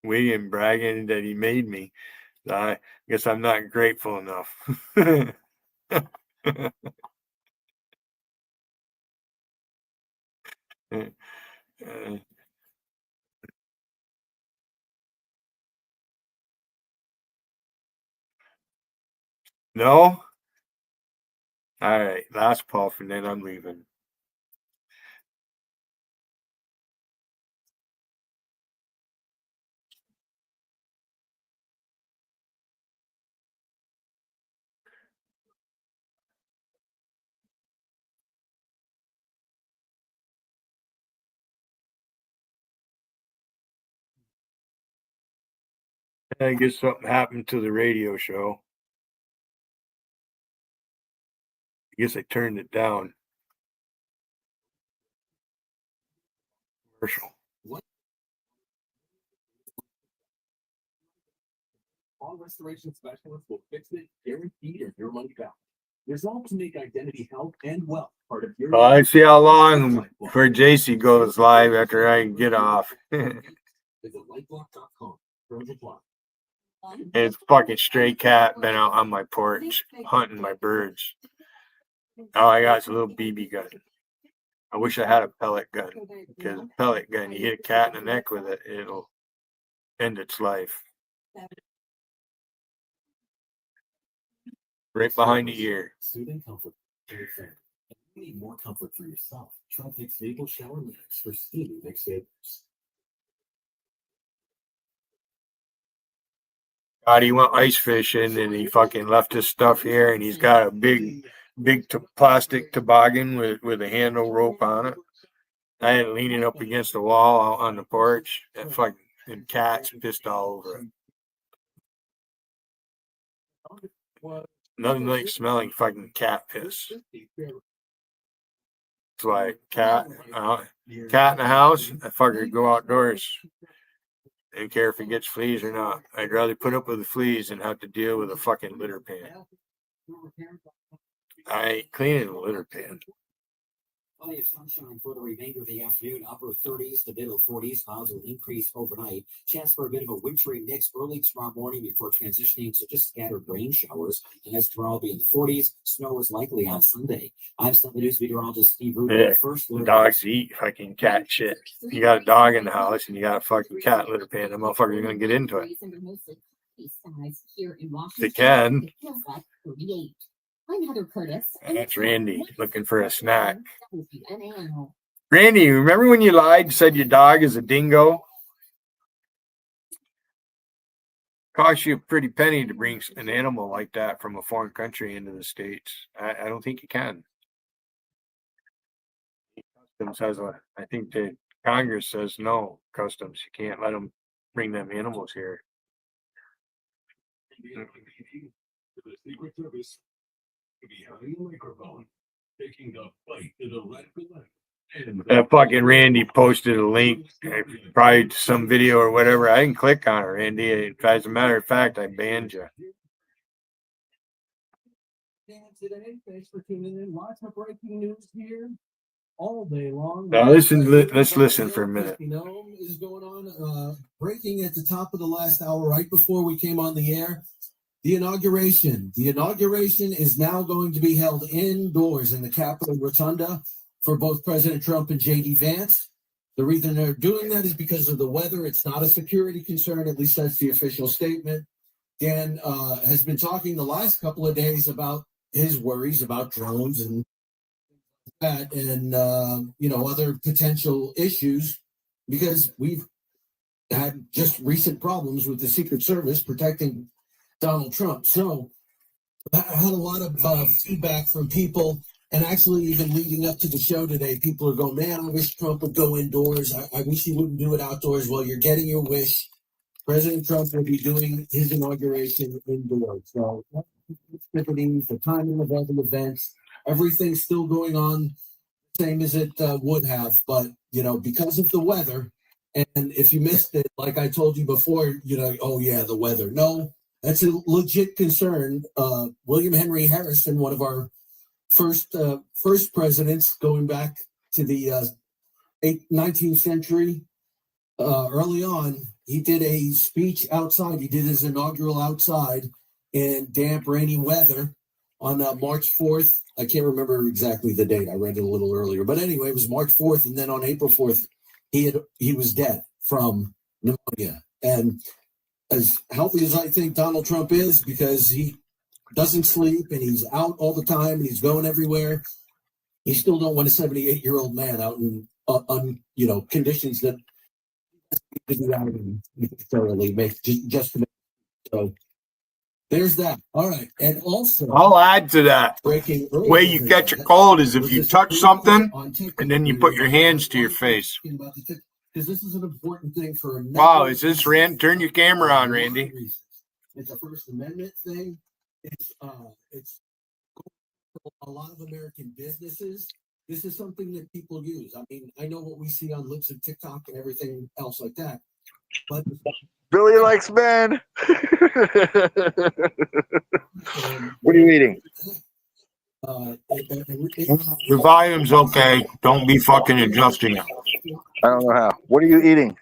William bragging that he made me. I guess I'm not grateful enough. No? All right, last puff, and then I'm leaving. I guess something happened to the radio show. I guess I turned it down. Commercial. All restoration specialists will fix it, guaranteed, or your money back. Resolve to make identity, health, and wealth part of your. I see how long before JC goes live after I get off. It's fucking stray cat been out on my porch hunting my birds. All I got is a little BB gun. I wish I had a pellet gun, because a pellet gun, you hit a cat in the neck with it, it'll end its life. Right behind the ear. Soothing comfort for your family. If you need more comfort for yourself, try Vicks Vapor Shower Mix for steamy Vicks Vapors. God, he went ice fishing and he fucking left his stuff here, and he's got a big plastic toboggan with a handle rope on it. I had it leaning up against the wall on the porch, and fucking cats pissed all over it. Nothing like smelling fucking cat piss. It's like cat in the house, I fucking go outdoors. I don't care if it gets fleas or not. I'd rather put up with the fleas than have to deal with a fucking litter pan. I ain't cleaning a litter pan. Plenty of sunshine for the remainder of the afternoon. Upper 30s to middle 40s. Clouds will increase overnight. Chance for a bit of a wintry mix early tomorrow morning before transitioning to just scattered rain showers. And as tomorrow will be in the 40s. Snow is likely on Sunday. I'm 7 News meteorologist Steve Rubin. Yeah, First dogs eat fucking cat shit. You got a dog in the house and you got a fucking cat litter pan. The motherfuckers are going to get into it. They can. I'm Heather Curtis. That's Randy looking for a snack. Randy, remember when you lied and said your dog is a dingo? Costs you a pretty penny to bring an animal like that from a foreign country into the States. I don't think you can. Customs has I think the Congress says no, Customs. You can't let them bring them animals here. The Secret Service behind the microphone, taking the fight to the right of the That fucking Randy posted a link, probably to some video or whatever. I didn't click on it, Randy. As a matter of fact, I banned you. Today, thanks for tuning in. Lots of breaking news here all day long. Now let's listen for a minute. Is going on. Breaking at the top of the last hour, right before we came on the air. The inauguration. The inauguration is now going to be held indoors in the Capitol Rotunda for both President Trump and J.D. Vance. The reason they're doing that is because of the weather. It's not a security concern, at least that's the official statement. Dan has been talking the last couple of days about his worries about drones and that, and other potential issues, because we've had just recent problems with the Secret Service protecting Donald Trump. So I had a lot of feedback from people, and actually even leading up to the show today, people are going, man, I wish Trump would go indoors. I wish he wouldn't do it outdoors. Well, you're getting your wish. President Trump will be doing his inauguration indoors. So the timing of all the events, everything's still going on same as it would have. But, because of the weather, and if you missed it, like I told you before, oh, yeah, the weather. No. That's a legit concern. William Henry Harrison, one of our first presidents, going back to the 19th century, early on, he did a speech outside. He did his inaugural outside in damp, rainy weather on March 4th. I can't remember exactly the date. I read it a little earlier. But anyway, it was March 4th. And then on April 4th, he was dead from pneumonia. And as healthy as I think Donald Trump is, because he doesn't sleep and he's out all the time and he's going everywhere, you still don't want a 78-year-old man out in conditions that to be out in necessarily make just to make. So there's that. All right, and also I'll add to that. Breaking the way you catch a cold is if you touch something and then you put your hands to your face. Because this is an important thing for. Wow, is this Rand? Turn your camera on, Randy. It's a First Amendment thing. It's a lot of American businesses This is something that people use. I mean, I know what we see on Lips and TikTok and everything else like that. But Billy likes men. What are you eating? Your volume's okay. Don't be fucking adjusting it. I don't know how. What are you eating?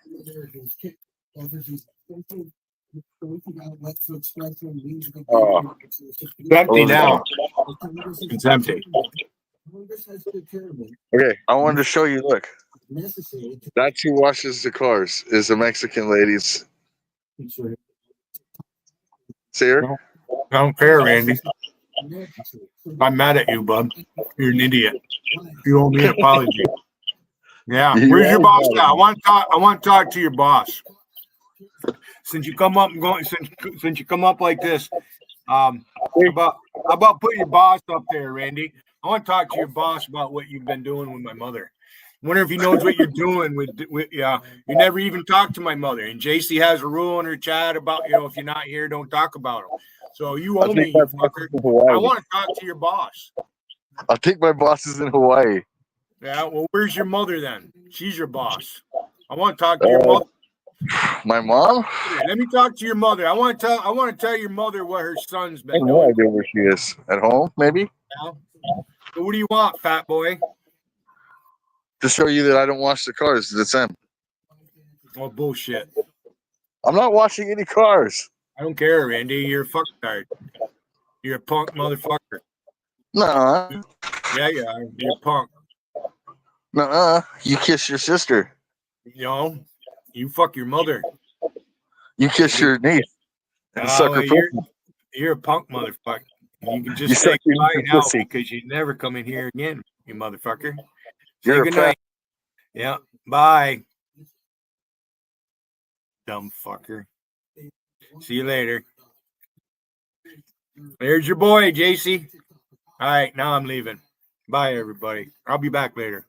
Oh. It's empty now. It's empty. Okay, I wanted to show you. Look, that's who washes the cars. Is the Mexican ladies. See her? I don't care, Randy. I'm mad at you, bud. You're an idiot. You owe me an apology. Yeah. Where's your boss at? I want to talk to your boss. Since you come up and going, since you come up like this, how about put your boss up there, Randy? I want to talk to your boss about what you've been doing with my mother. Wonder if he knows what you're doing with you never even talk to my mother. And JC has a rule in her chat about, if you're not here, don't talk about him. So you owe me, you fucker. I want to talk to your boss. I think my boss is in Hawaii. Yeah, well, where's your mother then? She's your boss. I want to talk to your mother. My mom? Let me talk to your mother. I want to tell your mother what her son's I been have no doing. idea where she is. At home, maybe? Yeah. So what do you want, fat boy? To show you that I don't wash the cars. That's them. Oh, bullshit. I'm not washing any cars. I don't care, Randy. You're a fucktard. You're a punk motherfucker. Nuh-uh. Yeah, you are. You're a punk. Nuh-uh. You kiss your sister. You fuck your mother. You kiss your niece. And suck her pussy. You're a punk motherfucker. You can just You say suck your goodbye now pussy. because you never come in here again, you motherfucker. You're Say a goodnight. Yeah. Bye. Dumb fucker. See you later. There's your boy, JC. All right, now I'm leaving. Bye, everybody. I'll be back later.